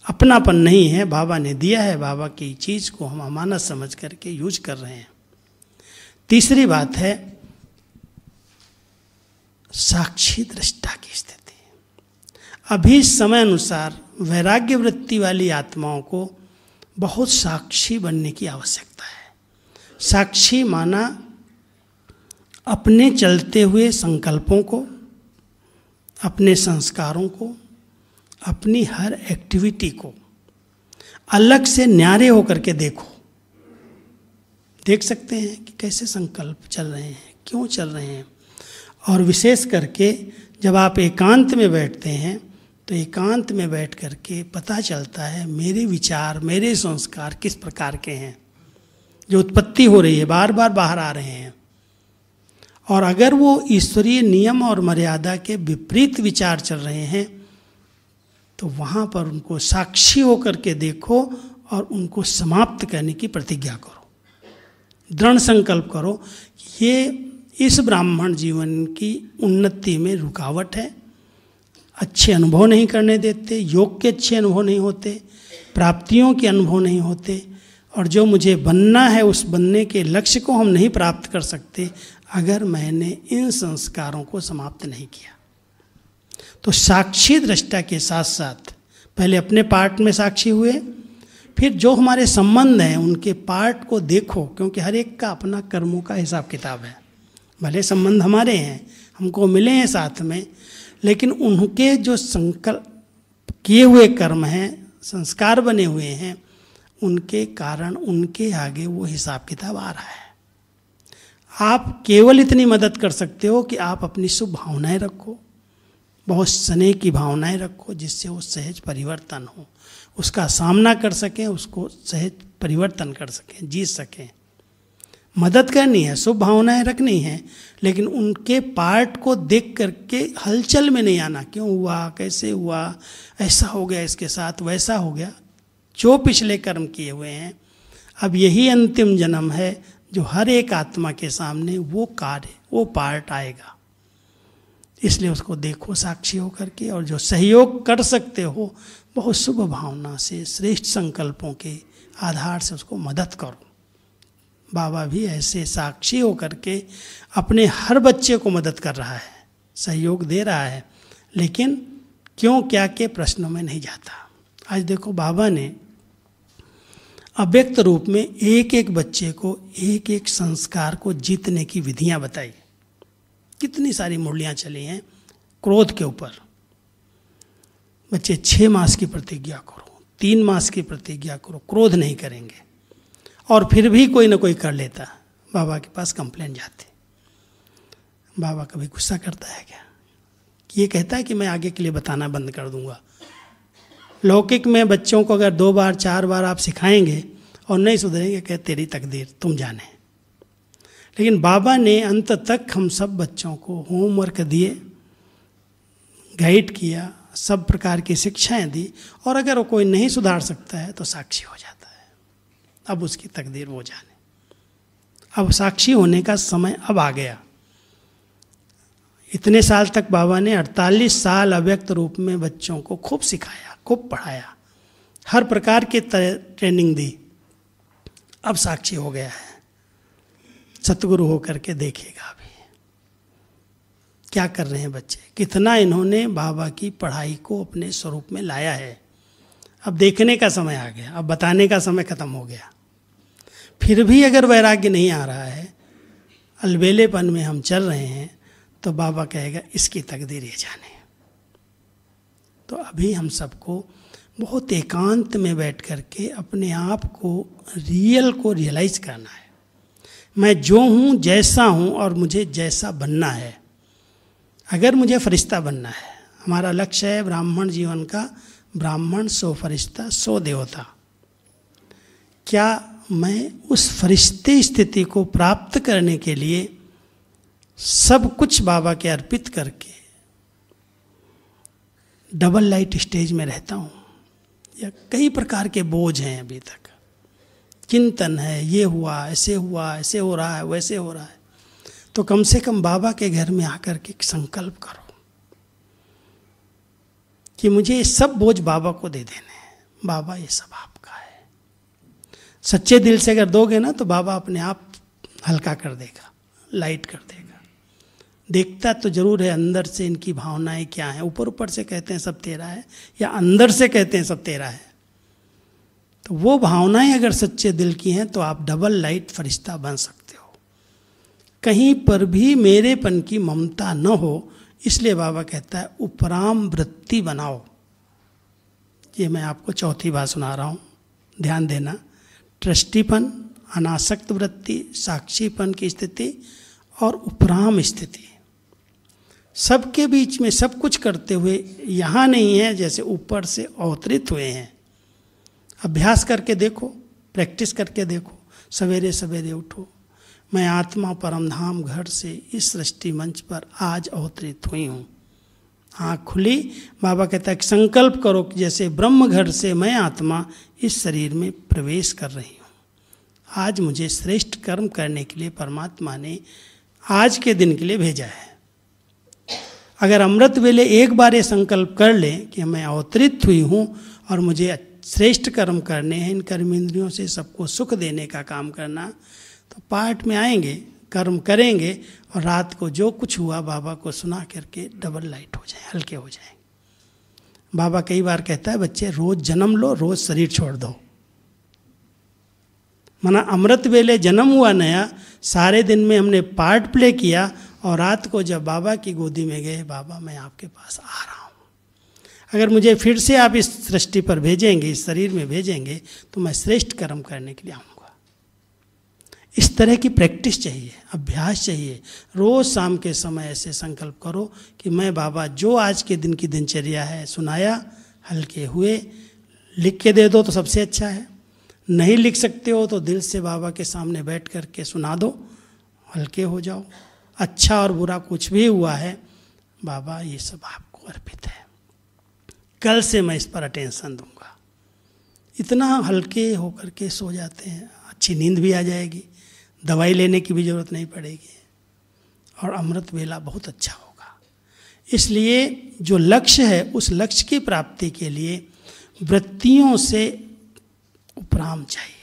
अपनापन नहीं है, बाबा ने दिया है, बाबा की चीज़ को हम अमानत समझ करके यूज कर रहे हैं। तीसरी बात है साक्षी दृष्टा की स्थिति। अभी समय अनुसार वैराग्य वृत्ति वाली आत्माओं को बहुत साक्षी बनने की आवश्यकता है। साक्षी माना अपने चलते हुए संकल्पों को, अपने संस्कारों को, अपनी हर एक्टिविटी को अलग से न्यारे होकर के देखो। देख सकते हैं कि कैसे संकल्प चल रहे हैं, क्यों चल रहे हैं। और विशेष करके जब आप एकांत में बैठते हैं तो एकांत में बैठ करके पता चलता है मेरे विचार, मेरे संस्कार किस प्रकार के हैं, जो उत्पत्ति हो रही है, बार बार बाहर आ रहे हैं। और अगर वो ईश्वरीय नियम और मर्यादा के विपरीत विचार चल रहे हैं तो वहाँ पर उनको साक्षी होकर के देखो और उनको समाप्त करने की प्रतिज्ञा करो, दृढ़ संकल्प करो कि ये इस ब्राह्मण जीवन की उन्नति में रुकावट है, अच्छे अनुभव नहीं करने देते, योग के अच्छे अनुभव नहीं होते, प्राप्तियों के अनुभव नहीं होते, और जो मुझे बनना है उस बनने के लक्ष्य को हम नहीं प्राप्त कर सकते अगर मैंने इन संस्कारों को समाप्त नहीं किया। तो साक्षी दृष्टा के साथ साथ पहले अपने पार्ट में साक्षी हुए, फिर जो हमारे संबंध हैं उनके पार्ट को देखो, क्योंकि हर एक का अपना कर्मों का हिसाब किताब है। भले संबंध हमारे हैं, हमको मिले हैं साथ में, लेकिन उनके जो संकल्प किए हुए कर्म हैं, संस्कार बने हुए हैं, उनके कारण उनके आगे वो हिसाब किताब आ रहा है। आप केवल इतनी मदद कर सकते हो कि आप अपनी शुभ भावनाएं रखो, बहुत स्नेह की भावनाएं रखो, जिससे वो सहज परिवर्तन हो, उसका सामना कर सकें, उसको सहज परिवर्तन कर सकें, जीत सकें। मदद करनी है, शुभ भावनाएं रखनी है, लेकिन उनके पार्ट को देख करके हलचल में नहीं आना, क्यों हुआ, कैसे हुआ, ऐसा हो गया इसके साथ, वैसा हो गया। जो पिछले कर्म किए हुए हैं, अब यही अंतिम जन्म है जो हर एक आत्मा के सामने वो कार्य, वो पार्ट आएगा। इसलिए उसको देखो साक्षी होकर के, और जो सहयोग कर सकते हो बहुत शुभ भावना से, श्रेष्ठ संकल्पों के आधार से उसको मदद करो। बाबा भी ऐसे साक्षी होकर के अपने हर बच्चे को मदद कर रहा है, सहयोग दे रहा है, लेकिन क्यों क्या के प्रश्नों में नहीं जाता। आज देखो बाबा ने अव्यक्त रूप में एक एक बच्चे को एक एक संस्कार को जीतने की विधियां बताई। कितनी सारी मुरलियाँ चली हैं क्रोध के ऊपर, बच्चे 6 मास की प्रतिज्ञा करो, 3 मास की प्रतिज्ञा करो, क्रोध नहीं करेंगे, और फिर भी कोई ना कोई कर लेता, बाबा के पास कंप्लेंट जाते। बाबा कभी गुस्सा करता है क्या? ये कहता है कि मैं आगे के लिए बताना बंद कर दूंगा। लौकिक में बच्चों को अगर 2 बार 4 बार आप सिखाएंगे और नहीं सुधरेंगे, कहे तेरी तकदीर, तुम जाने। लेकिन बाबा ने अंत तक हम सब बच्चों को होमवर्क दिए, गाइड किया, सब प्रकार की शिक्षाएं दी, और अगर वो कोई नहीं सुधार सकता है तो साक्षी हो जाता है। अब उसकी तकदीर वो जाने। अब साक्षी होने का समय अब आ गया। इतने साल तक बाबा ने 48 साल अव्यक्त रूप में बच्चों को खूब सिखाया, खूब पढ़ाया, हर प्रकार की ट्रेनिंग दी। अब साक्षी हो गया है, सतगुरु होकर के देखेगा अभी क्या कर रहे हैं बच्चे, कितना इन्होंने बाबा की पढ़ाई को अपने स्वरूप में लाया है। अब देखने का समय आ गया, अब बताने का समय खत्म हो गया। फिर भी अगर वैराग्य नहीं आ रहा है, अलबेलेपन में हम चल रहे हैं, तो बाबा कहेगा इसकी तकदीर ये जाने। तो अभी हम सबको बहुत एकांत में बैठ करके अपने आप को रियल को रियलाइज करना है। मैं जो हूँ, जैसा हूँ, और मुझे जैसा बनना है। अगर मुझे फरिश्ता बनना है, हमारा लक्ष्य है ब्राह्मण जीवन का, ब्राह्मण सो फरिश्ता सो देवता, क्या मैं उस फरिश्ते स्थिति को प्राप्त करने के लिए सब कुछ बाबा के अर्पित करके डबल लाइट स्टेज में रहता हूँ, या कई प्रकार के बोझ हैं अभी तक, चिंतन है, ये हुआ, ऐसे हो रहा है, वैसे हो रहा है। तो कम से कम बाबा के घर में आकर के संकल्प करो कि मुझे ये सब बोझ बाबा को दे देने हैं, बाबा ये सब आपका है। सच्चे दिल से अगर दोगे ना, तो बाबा अपने आप हल्का कर देगा, लाइट कर देगा। देखता तो जरूर है अंदर से इनकी भावनाएं क्या हैं। ऊपर ऊपर से कहते हैं सब तेरा है, या अंदर से कहते हैं सब तेरा है। तो वो भावनाएं अगर सच्चे दिल की हैं, तो आप डबल लाइट फरिश्ता बन सकते हो। कहीं पर भी मेरेपन की ममता न हो, इसलिए बाबा कहता है उपराम वृत्ति बनाओ। ये मैं आपको चौथी बार सुना रहा हूँ, ध्यान देना। ट्रस्टीपन, अनासक्त वृत्ति, साक्षीपन की स्थिति और उपराम स्थिति, सबके बीच में सब कुछ करते हुए यहाँ नहीं है जैसे ऊपर से अवतरित हुए हैं। अभ्यास करके देखो, प्रैक्टिस करके देखो। सवेरे सवेरे उठो, मैं आत्मा परमधाम घर से इस सृष्टि मंच पर आज अवतरित हुई हूँ। आँख खुली, बाबा कहता है कि संकल्प करो कि जैसे ब्रह्म घर से मैं आत्मा इस शरीर में प्रवेश कर रही हूँ। आज मुझे श्रेष्ठ कर्म करने के लिए परमात्मा ने आज के दिन के लिए भेजा है। अगर अमृत वेले एक बार ये संकल्प कर लें कि मैं अवतरित हुई हूँ और मुझे श्रेष्ठ कर्म करने हैं, इन कर्मेंद्रियों से सबको सुख देने का काम करना, तो पाठ में आएंगे, कर्म करेंगे, और रात को जो कुछ हुआ बाबा को सुना करके डबल लाइट हो जाए, हल्के हो जाएंगे। बाबा कई बार कहता है बच्चे रोज जन्म लो, रोज शरीर छोड़ दो। माना अमृत वेले जन्म हुआ नया, सारे दिन में हमने पार्ट प्ले किया, और रात को जब बाबा की गोदी में गए, बाबा मैं आपके पास आ रहा हूँ। अगर मुझे फिर से आप इस सृष्टि पर भेजेंगे, इस शरीर में भेजेंगे, तो मैं श्रेष्ठ कर्म करने के लिए आऊँगा। इस तरह की प्रैक्टिस चाहिए, अभ्यास चाहिए। रोज शाम के समय ऐसे संकल्प करो कि मैं बाबा जो आज के दिन की दिनचर्या है सुनाया, हल्के हुए। लिख के दे दो तो सबसे अच्छा है, नहीं लिख सकते हो तो दिल से बाबा के सामने बैठ कर के सुना दो, हल्के हो जाओ। अच्छा और बुरा कुछ भी हुआ है, बाबा ये सब आपको अर्पित है, कल से मैं इस पर अटेंशन दूंगा। इतना हल्के होकर के सो जाते हैं, अच्छी नींद भी आ जाएगी, दवाई लेने की भी जरूरत नहीं पड़ेगी, और अमृत वेला बहुत अच्छा होगा। इसलिए जो लक्ष्य है, उस लक्ष्य की प्राप्ति के लिए वृत्तियों से उपराम चाहिए।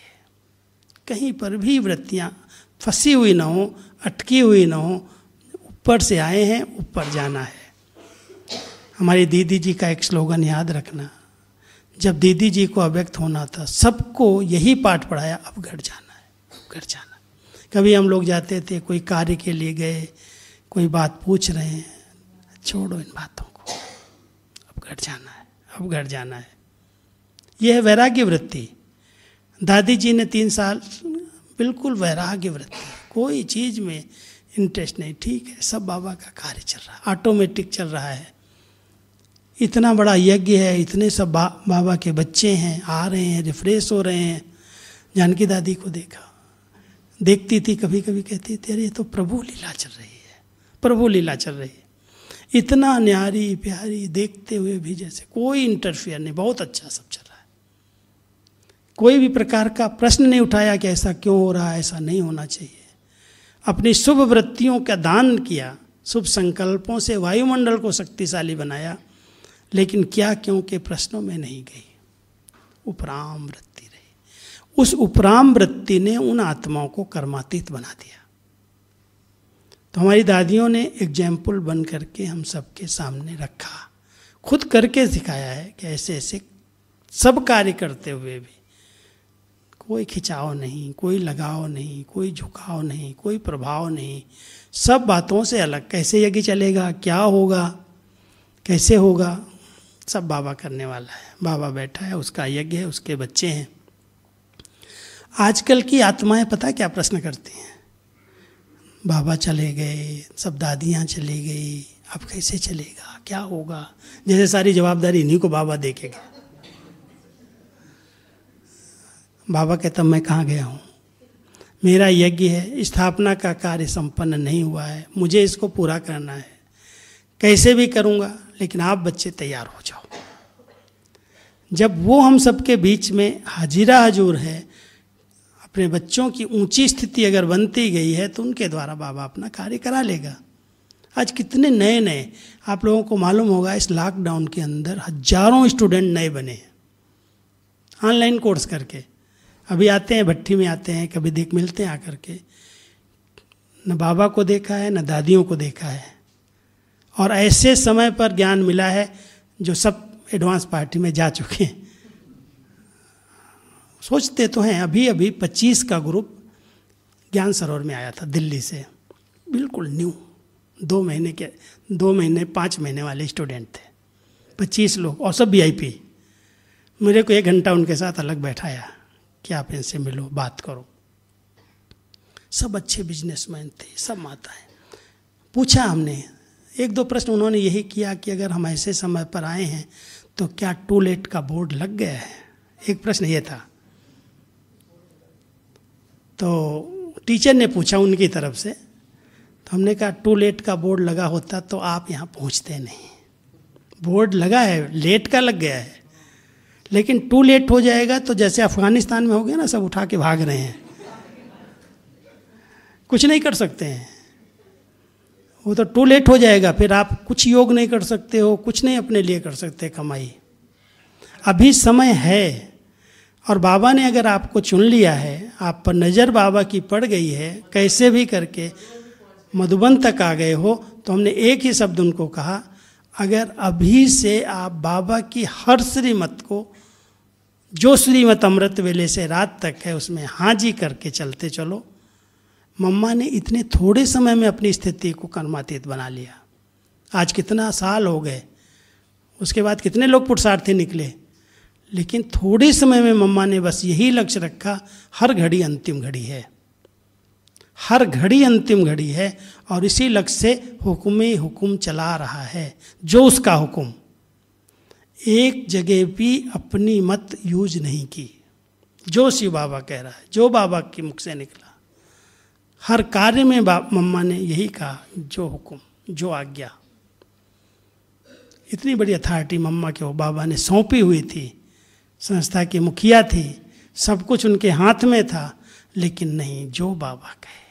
कहीं पर भी वृत्तियाँ फंसी हुई ना हो, अटकी हुई ना हो। ऊपर से आए हैं, ऊपर जाना है। हमारी दीदी जी का एक स्लोगन याद रखना, जब दीदी जी को अव्यक्त होना था, सबको यही पाठ पढ़ाया, अब घर जाना है, अब घर जाना। कभी हम लोग जाते थे, कोई कार्य के लिए गए, कोई बात पूछ रहे हैं, छोड़ो इन बातों को, अब घर जाना है, अब घर जाना है। यह है वैराग्य वृत्ति। दादी जी ने 3 साल बिल्कुल वैराग्य वृत्ति, कोई चीज में इंटरेस्ट नहीं, ठीक है सब बाबा का कार्य चल रहा है, ऑटोमेटिक चल रहा है। इतना बड़ा यज्ञ है, इतने सब बाबा के बच्चे हैं, आ रहे हैं, रिफ्रेश हो रहे हैं। जानकी दादी को देखा, देखती थी, कभी कभी कहती थी अरे ये तो प्रभु लीला चल रही है, प्रभु लीला चल रही है। इतना न्यारी प्यारी, देखते हुए भी जैसे कोई इंटरफियर नहीं, बहुत अच्छा सब चल रहा है। कोई भी प्रकार का प्रश्न नहीं उठाया कि ऐसा क्यों हो रहा है, ऐसा नहीं होना चाहिए। अपनी शुभ वृत्तियों का दान किया, शुभ संकल्पों से वायुमंडल को शक्तिशाली बनाया, लेकिन क्या क्यों के प्रश्नों में नहीं गई, उपराम वृत्ति रही। उस उपराम वृत्ति ने उन आत्माओं को कर्मातीत बना दिया। तो हमारी दादियों ने एग्जाम्पल बन करके हम सबके सामने रखा, खुद करके सिखाया है कि ऐसे ऐसे सब कार्य करते हुए भी कोई खिंचाव नहीं, कोई लगाव नहीं, कोई झुकाव नहीं, कोई प्रभाव नहीं, सब बातों से अलग। कैसे यज्ञ चलेगा, क्या होगा, कैसे होगा, सब बाबा करने वाला है। बाबा बैठा है, उसका यज्ञ है, उसके बच्चे हैं। आजकल की आत्माएं पता क्या प्रश्न करती हैं, बाबा चले गए, सब दादियाँ चली गई, अब कैसे चलेगा, क्या होगा, जैसे सारी जवाबदारी इन्हीं को बाबा दे के गए। बाबा कहता मैं कहाँ गया हूँ, मेरा यज्ञ है, स्थापना का कार्य संपन्न नहीं हुआ है, मुझे इसको पूरा करना है, कैसे भी करूँगा, लेकिन आप बच्चे तैयार हो जाओ। जब वो हम सबके बीच में हाजिरा हजूर है, अपने बच्चों की ऊंची स्थिति अगर बनती गई है तो उनके द्वारा बाबा अपना कार्य करा लेगा। आज कितने नए नए, आप लोगों को मालूम होगा इस लॉकडाउन के अंदर हजारों स्टूडेंट नए बने हैं ऑनलाइन कोर्स करके। अभी आते हैं, भट्टी में आते हैं, कभी देख मिलते हैं आकर के, न बाबा को देखा है न दादियों को देखा है, और ऐसे समय पर ज्ञान मिला है जो सब एडवांस पार्टी में जा चुके हैं। सोचते तो हैं, अभी अभी 25 का ग्रुप ज्ञान सरोवर में आया था दिल्ली से, बिल्कुल न्यू, 2 महीने 5 महीने वाले स्टूडेंट थे, 25 लोग, और सब VIP। मेरे को 1 घंटा उनके साथ अलग बैठाया कि आप इनसे मिलो, बात करो। सब अच्छे बिजनेसमैन थे, सब माताएं। पूछा हमने, 1-2 प्रश्न उन्होंने यही किया कि अगर हम ऐसे समय पर आए हैं तो क्या टू लेट का बोर्ड लग गया है, एक प्रश्न ये था। तो टीचर ने पूछा उनकी तरफ से, तो हमने कहा टू लेट का बोर्ड लगा होता तो आप यहाँ पहुँचते नहीं। बोर्ड लगा है, लेट का लग गया है, लेकिन टू लेट हो जाएगा तो जैसे अफगानिस्तान में हो गया ना, सब उठा के भाग रहे हैं, कुछ नहीं कर सकते हैं। वो तो टू लेट हो जाएगा, फिर आप कुछ योग नहीं कर सकते हो, कुछ नहीं अपने लिए कर सकते कमाई। अभी समय है, और बाबा ने अगर आपको चुन लिया है, आप पर नज़र बाबा की पड़ गई है, कैसे भी करके मधुबन तक आ गए हो, तो हमने एक ही शब्द उनको कहा, अगर अभी से आप बाबा की हर श्रीमत को, जो श्रीमत अमृत वेले से रात तक है, उसमें हाँ जी करके चलते चलो। मम्मा ने इतने थोड़े समय में अपनी स्थिति को कर्मातीत बना लिया। आज कितना साल हो गए, उसके बाद कितने लोग पुरुषार्थी निकले, लेकिन थोड़े समय में मम्मा ने बस यही लक्ष्य रखा, हर घड़ी अंतिम घड़ी है, हर घड़ी अंतिम घड़ी है, और इसी लक्ष्य से हुक्म हुक्म चला रहा है, जो उसका हुक्म। एक जगह भी अपनी मत यूज नहीं की, जो शिव बाबा कह रहा है, जो बाबा के मुख से निकला, हर कार्य में मम्मा ने यही कहा, जो हुक्म, जो आज्ञा। इतनी बड़ी अथॉरिटी मम्मा के वो बाबा ने सौंपी हुई थी, संस्था की मुखिया थी, सब कुछ उनके हाथ में था, लेकिन नहीं, जो बाबा कहे।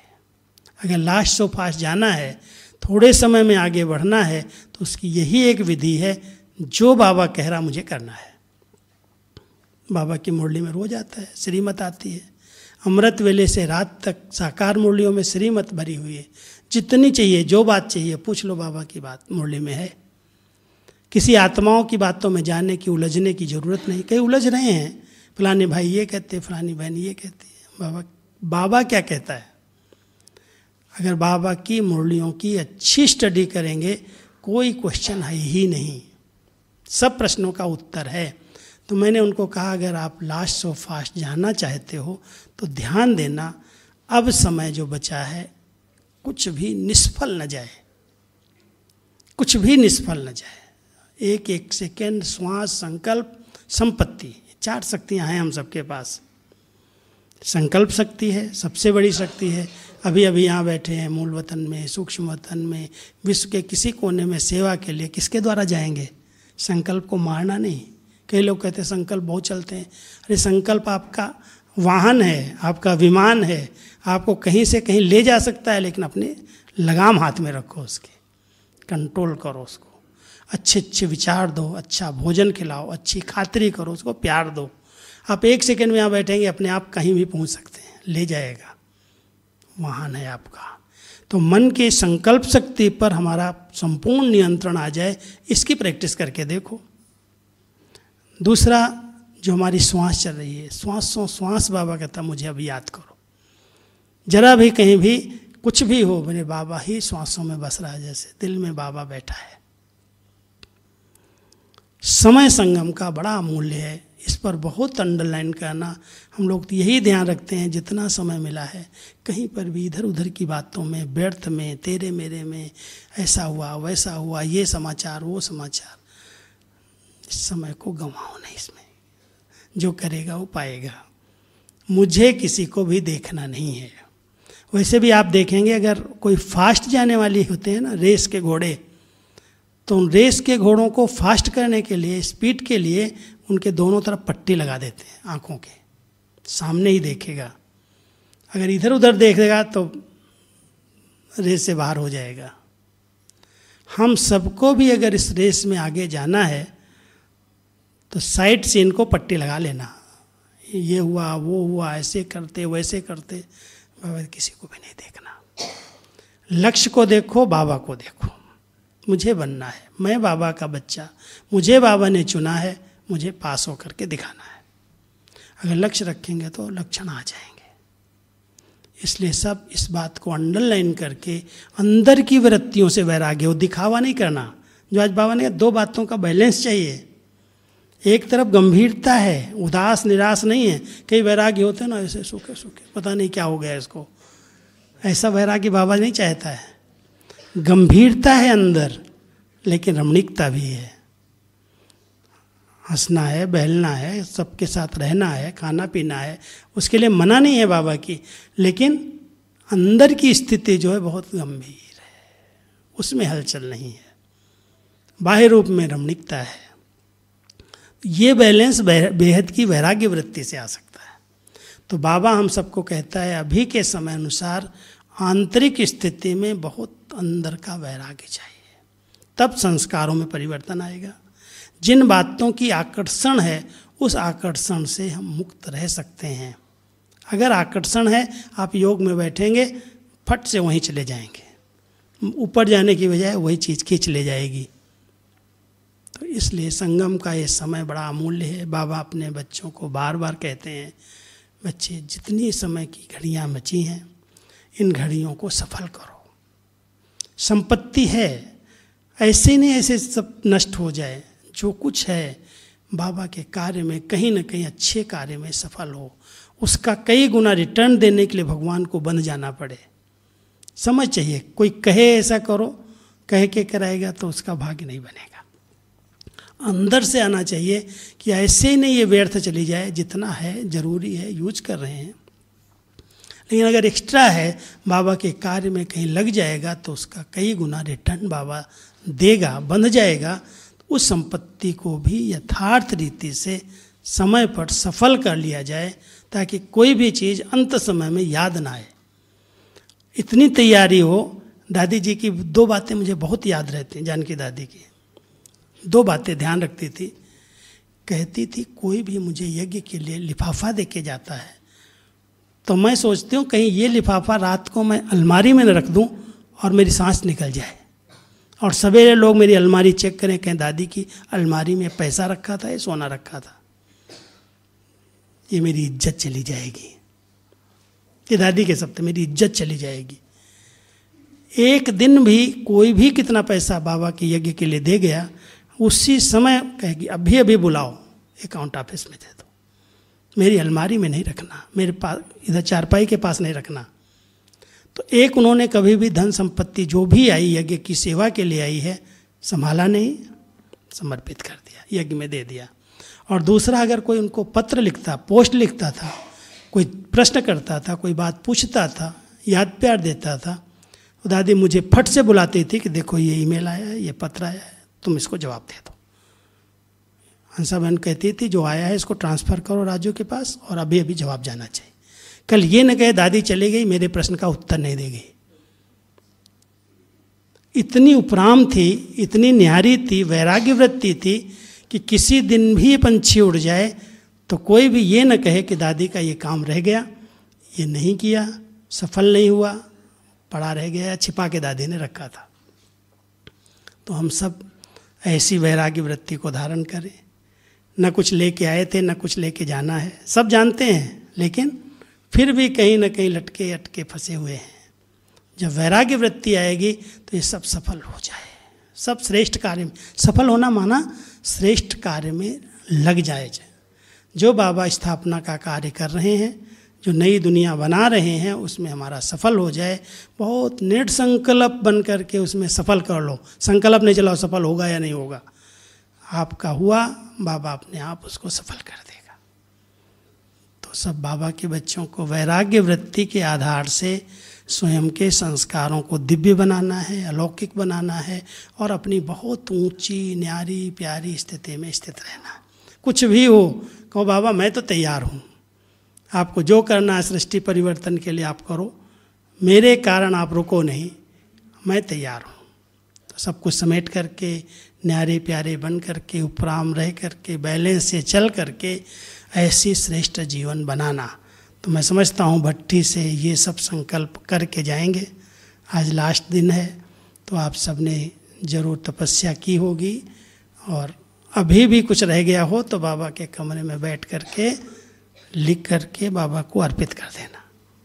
अगर लास्ट सो फास्ट जाना है, थोड़े समय में आगे बढ़ना है, तो उसकी यही एक विधि है, जो बाबा कह रहा मुझे करना है। बाबा की मुरली में रोज आता है, श्रीमत आती है, अमृत वेले से रात तक साकार मुरलियों में श्रीमत भरी हुई है, जितनी चाहिए, जो बात चाहिए पूछ लो, बाबा की बात मुरली में है। किसी आत्माओं की बातों में जाने की, उलझने की जरूरत नहीं। कई उलझ रहे हैं, फलाने भाई ये कहते, फलानी बहन ये कहती है, बाबा क्या कहता है। अगर बाबा की मुरलियों की अच्छी स्टडी करेंगे, कोई क्वेश्चन है ही नहीं। सब प्रश्नों का उत्तर है। तो मैंने उनको कहा अगर आप लास्ट सो फास्ट जानना चाहते हो तो ध्यान देना, अब समय जो बचा है कुछ भी निष्फल न जाए, कुछ भी निष्फल न जाए। एक एक सेकेंड, श्वास, संकल्प, संपत्ति, 4 शक्तियाँ हैं हम सबके पास। संकल्प शक्ति है, सबसे बड़ी शक्ति है। अभी अभी यहाँ बैठे हैं मूल वतन में, सूक्ष्म वतन में, विश्व के किसी कोने में सेवा के लिए किसके द्वारा जाएंगे? संकल्प को मारना नहीं। कई लोग कहते हैं संकल्प बहुत चलते हैं। अरे संकल्प आपका वाहन है, आपका विमान है, आपको कहीं से कहीं ले जा सकता है, लेकिन अपने लगाम हाथ में रखो, उसके कंट्रोल करो उसको। अच्छे अच्छे विचार दो, अच्छा भोजन खिलाओ, अच्छी खातिरी करो, उसको प्यार दो। आप 1 सेकेंड में यहाँ बैठेंगे, अपने आप कहीं भी पहुँच सकते हैं, ले जाएगा, वाहन है आपका। तो मन के संकल्प शक्ति पर हमारा संपूर्ण नियंत्रण आ जाए, इसकी प्रैक्टिस करके देखो। दूसरा, जो हमारी श्वास चल रही है, श्वास बाबा कहता मुझे अभी याद करो। जरा भी कहीं भी कुछ भी हो, मेरे बाबा ही श्वासों में बस रहा है, जैसे दिल में बाबा बैठा है। समय संगम का बड़ा अमूल्य है, इस पर बहुत अंडरलाइन करना। हम लोग तो यही ध्यान रखते हैं जितना समय मिला है, कहीं पर भी इधर उधर की बातों में, व्यर्थ में, तेरे मेरे में, ऐसा हुआ वैसा हुआ, ये समाचार वो समाचार, इस समय को गंवाओ नहीं। इसमें जो करेगा वो पाएगा। मुझे किसी को भी देखना नहीं है। वैसे भी आप देखेंगे अगर कोई फास्ट जाने वाली होते हैं ना, रेस के घोड़े, तो उन रेस के घोड़ों को फास्ट करने के लिए, स्पीड के लिए उनके दोनों तरफ पट्टी लगा देते हैं आँखों के सामने ही देखेगा। अगर इधर उधर देखेगा तो रेस से बाहर हो जाएगा। हम सबको भी अगर इस रेस में आगे जाना है तो साइड से इनको पट्टी लगा लेना, ये हुआ वो हुआ, ऐसे करते वैसे करते, बाबा किसी को भी नहीं देखना। लक्ष्य को देखो, बाबा को देखो। मुझे बनना है, मैं बाबा का बच्चा, मुझे बाबा ने चुना है, मुझे पास होकर के दिखाना है। अगर लक्ष्य रखेंगे तो लक्षण आ जाएंगे। इसलिए सब इस बात को अंडरलाइन करके अंदर की वृत्तियों से वैराग्य हो, दिखावा नहीं करना। जो आज बाबा ने कहा, 2 बातों का बैलेंस चाहिए। एक तरफ गंभीरता है, उदास निराश नहीं है। कई वैराग्य होते हैं ना, ऐसे सूखे सूखे, पता नहीं क्या हो गया इसको, ऐसा वैराग्य बाबा नहीं चाहता है। गंभीरता है अंदर, लेकिन रमणीकता भी है। हंसना है, बहलना है, सबके साथ रहना है, खाना पीना है, उसके लिए मना नहीं है बाबा की, लेकिन अंदर की स्थिति जो है बहुत गंभीर है, उसमें हलचल नहीं है। बाह्य रूप में रमणीकता है। ये बैलेंस बेहद की वैराग्य वृत्ति से आ सकता है। तो बाबा हम सबको कहता है अभी के समय अनुसार आंतरिक स्थिति में बहुत अंदर का वैराग्य चाहिए, तब संस्कारों में परिवर्तन आएगा। जिन बातों की आकर्षण है, उस आकर्षण से हम मुक्त रह सकते हैं। अगर आकर्षण है, आप योग में बैठेंगे, फट से वहीं चले जाएंगे, ऊपर जाने की बजाय वही चीज़ खींच ले जाएगी। तो इसलिए संगम का ये समय बड़ा अमूल्य है। बाबा अपने बच्चों को बार बार कहते हैं, बच्चे जितनी समय की घड़ियाँ बची हैं, इन घड़ियों को सफल करो। संपत्ति है, ऐसे नहीं ऐसे सब नष्ट हो जाए। जो कुछ है बाबा के कार्य में कहीं ना कहीं अच्छे कार्य में सफल हो, उसका कई गुना रिटर्न देने के लिए भगवान को बंध जाना पड़े। समझ चाहिए, कोई कहे ऐसा करो, कह के कराएगा तो उसका भाग्य नहीं बनेगा। अंदर से आना चाहिए कि ऐसे ही नहीं ये व्यर्थ चली जाए, जितना है जरूरी है यूज कर रहे हैं, लेकिन अगर एक्स्ट्रा है बाबा के कार्य में कहीं लग जाएगा तो उसका कई गुना रिटर्न बाबा देगा, बंध जाएगा। उस संपत्ति को भी यथार्थ रीति से समय पर सफल कर लिया जाए, ताकि कोई भी चीज़ अंत समय में याद ना आए। इतनी तैयारी हो। दादी जी की 2 बातें मुझे बहुत याद रहती हैं। जानकी दादी की 2 बातें ध्यान रखती थी। कहती थी कोई भी मुझे यज्ञ के लिए लिफाफा दे के जाता है तो मैं सोचती हूँ कहीं ये लिफाफा रात को मैं अलमारी में न रख दूँ और मेरी सांस निकल जाए, और सवेरे लोग मेरी अलमारी चेक करें, कहें दादी की अलमारी में पैसा रखा था या सोना रखा था, ये मेरी इज्जत चली जाएगी। ये दादी के शब्द, मेरी इज्जत चली जाएगी। एक दिन भी कोई भी कितना पैसा बाबा के यज्ञ के लिए दे गया, उसी समय कहेगी अभी अभी बुलाओ, अकाउंट ऑफिस में दे दो, मेरी अलमारी में नहीं रखना, मेरे पास इधर चारपाई के पास नहीं रखना। तो एक उन्होंने कभी भी धन संपत्ति जो भी आई यज्ञ की सेवा के लिए आई है संभाला नहीं, समर्पित कर दिया, यज्ञ में दे दिया। और दूसरा, अगर कोई उनको पत्र लिखता, पोस्ट लिखता था, कोई प्रश्न करता था, कोई बात पूछता था, याद प्यार देता था, तो दादी मुझे फट से बुलाती थी कि देखो ये ईमेल आया है, ये पत्र आया है, तुम इसको जवाब दे दो। हंसा बहन कहती थी जो आया है इसको ट्रांसफ़र करो राजू के पास और अभी अभी जवाब जाना चाहिए। कल ये न कहे दादी चली गई, मेरे प्रश्न का उत्तर नहीं दे गई। इतनी उपराम थी, इतनी न्यारी थी, वैराग्य वृत्ति थी कि किसी दिन भी पंछी उड़ जाए तो कोई भी ये न कहे कि दादी का ये काम रह गया, ये नहीं किया, सफल नहीं हुआ, पड़ा रह गया, छिपा के दादी ने रखा था। तो हम सब ऐसी वैराग्य वृत्ति को धारण करें। न कुछ लेके आए थे, न कुछ लेके जाना है, सब जानते हैं, लेकिन फिर भी कहीं न कहीं लटके अटके फंसे हुए हैं। जब वैराग्य वृत्ति आएगी तो ये सब सफल हो जाए, सब श्रेष्ठ कार्य में सफल होना माना श्रेष्ठ कार्य में लग जाए। जो बाबा स्थापना का कार्य कर रहे हैं, जो नई दुनिया बना रहे हैं, उसमें हमारा सफल हो जाए। बहुत निड संकल्प बन करके उसमें सफल कर लो, संकल्प नहीं चलाओ सफल होगा या नहीं होगा, आपका हुआ, बाबा अपने आप उसको सफल कर देगा। तो सब बाबा के बच्चों को वैराग्य वृत्ति के आधार से स्वयं के संस्कारों को दिव्य बनाना है, अलौकिक बनाना है और अपनी बहुत ऊंची न्यारी प्यारी स्थिति में स्थित रहना। कुछ भी हो, कहो बाबा मैं तो तैयार हूँ, आपको जो करना है सृष्टि परिवर्तन के लिए आप करो, मेरे कारण आप रुको नहीं, मैं तैयार हूँ। तो सब कुछ समेट करके न्यारे प्यारे बन करके उपराम रह करके बैलेंस से चल करके ऐसी श्रेष्ठ जीवन बनाना। तो मैं समझता हूँ भट्टी से ये सब संकल्प करके जाएंगे। आज लास्ट दिन है तो आप सब ने जरूर तपस्या की होगी और अभी भी कुछ रह गया हो तो बाबा के कमरे में बैठ करके लिख करके बाबा को अर्पित कर देना।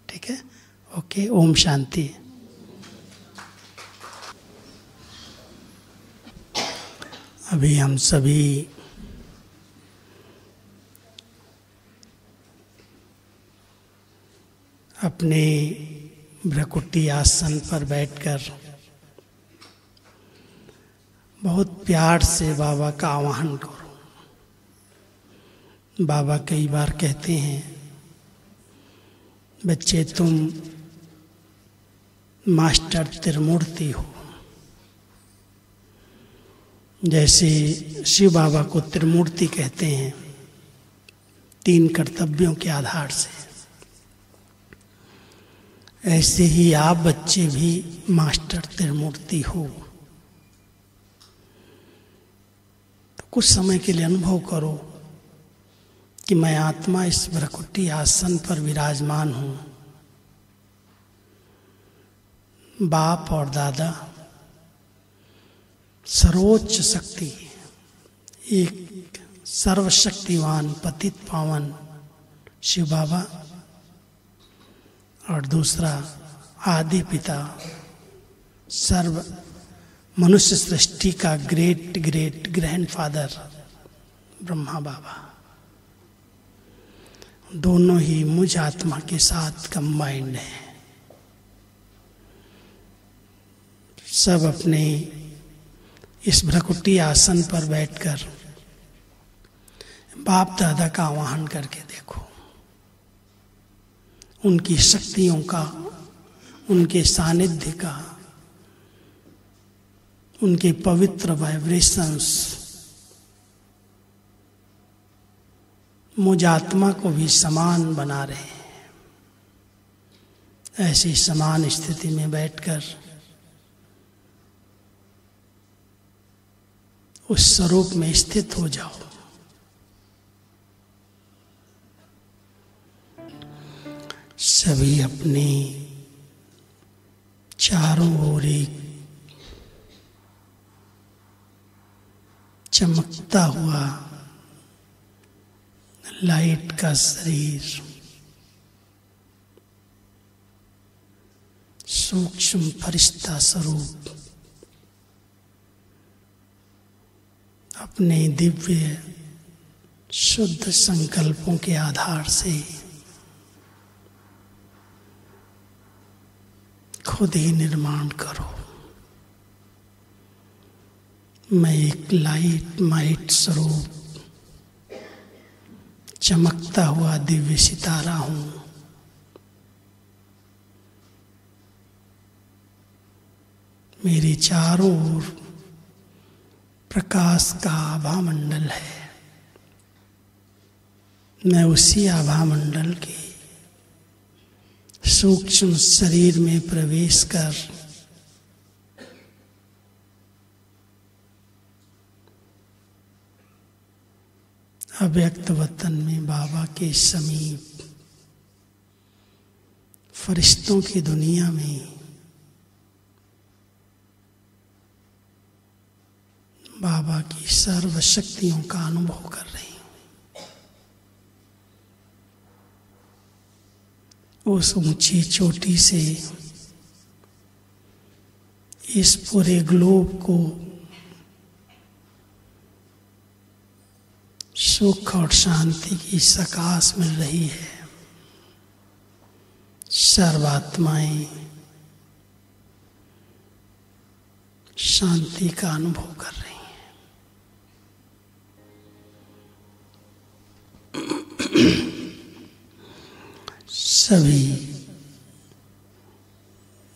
ठीक है, ओके, ओम शांति। अभी हम सभी अपने भ्रकुटी आसन पर बैठकर बहुत प्यार से बाबा का आवाहन करो। बाबा कई बार कहते हैं, बच्चे तुम मास्टर त्रिमूर्ति हो। जैसे शिव बाबा को त्रिमूर्ति कहते हैं 3 कर्तव्यों के आधार से, ऐसे ही आप बच्चे भी मास्टर त्रिमूर्ति हो। तो कुछ समय के लिए अनुभव करो कि मैं आत्मा इस भ्रकुटी आसन पर विराजमान हूँ। बाप और दादा, सर्वोच्च शक्ति, एक सर्वशक्तिवान पतित पावन शिव बाबा और दूसरा आदि पिता, सर्व मनुष्य सृष्टि का ग्रेट ग्रेट ग्रैंडफादर ब्रह्मा बाबा, दोनों ही मुझ आत्मा के साथ कंबाइंड हैं। सब अपने इस भ्रकुटी आसन पर बैठकर बाप दादा का आवाहन करके देखो, उनकी शक्तियों का, उनके सानिध्य का, उनके पवित्र वाइब्रेशंस मुझ आत्मा को भी समान बना रहे हैं। ऐसी समान स्थिति में बैठकर उस स्वरूप में स्थित हो जाओ। सभी अपने चारों ओर एक चमकता हुआ लाइट का शरीर, सूक्ष्म फरिश्ता स्वरूप अपने दिव्य शुद्ध संकल्पों के आधार से खुद ही निर्माण करो। मैं एक लाइट माइट स्वरूप चमकता हुआ दिव्य सितारा हूं। मेरे चारों ओर प्रकाश का आभा मंडल है। मैं उसी आभा मंडल के सूक्ष्म शरीर में प्रवेश कर अव्यक्त वतन में बाबा के समीप फरिश्तों की दुनिया में बाबा की सर्व शक्तियों का अनुभव कर रही हूँ। उस ऊंची चोटी से इस पूरे ग्लोब को सुख और शांति की सकाश मिल रही है। सर्वात्माएं शांति का अनुभव कर रही हैं। सभी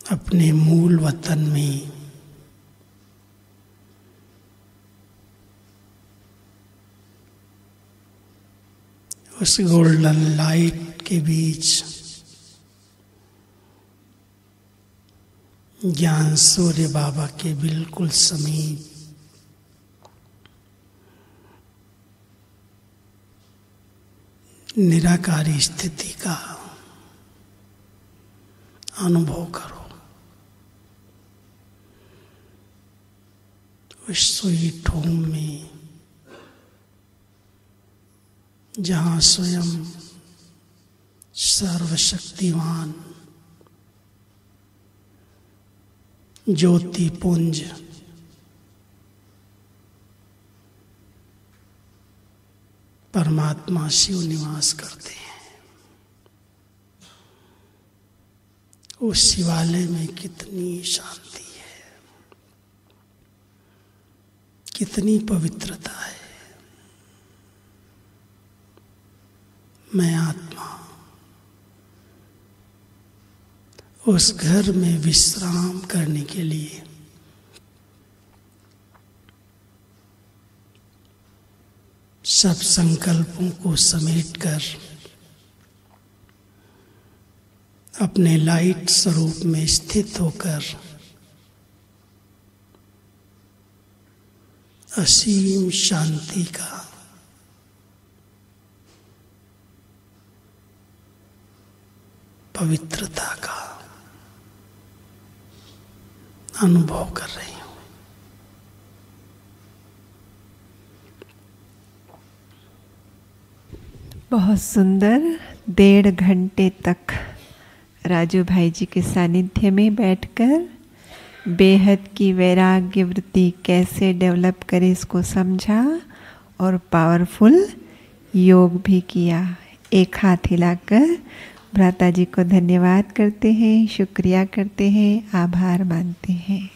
अपने मूल वतन में उस गोल्डन लाइट के बीच ज्ञान सूर्य बाबा के बिल्कुल समीप निराकारी स्थिति का अनुभव करो। उस स्वीट होम में जहाँ स्वयं सर्वशक्तिवान ज्योति पुंज परमात्मा शिव निवास करते हैं। उस शिवालय में कितनी शांति है, कितनी पवित्रता है। मैं आत्मा उस घर में विश्राम करने के लिए सब संकल्पों को समेटकर अपने लाइट स्वरूप में स्थित होकर असीम शांति का पवित्रता का अनुभव कर रही हूं। बहुत सुंदर। 1.5 घंटे तक राजू भाई जी के सानिध्य में बैठकर बेहद की वैराग्य वृत्ति कैसे डेवलप करे इसको समझा और पावरफुल योग भी किया। एक हाथ हिलाकर भ्राता जी को धन्यवाद करते हैं, शुक्रिया करते हैं, आभार मानते हैं।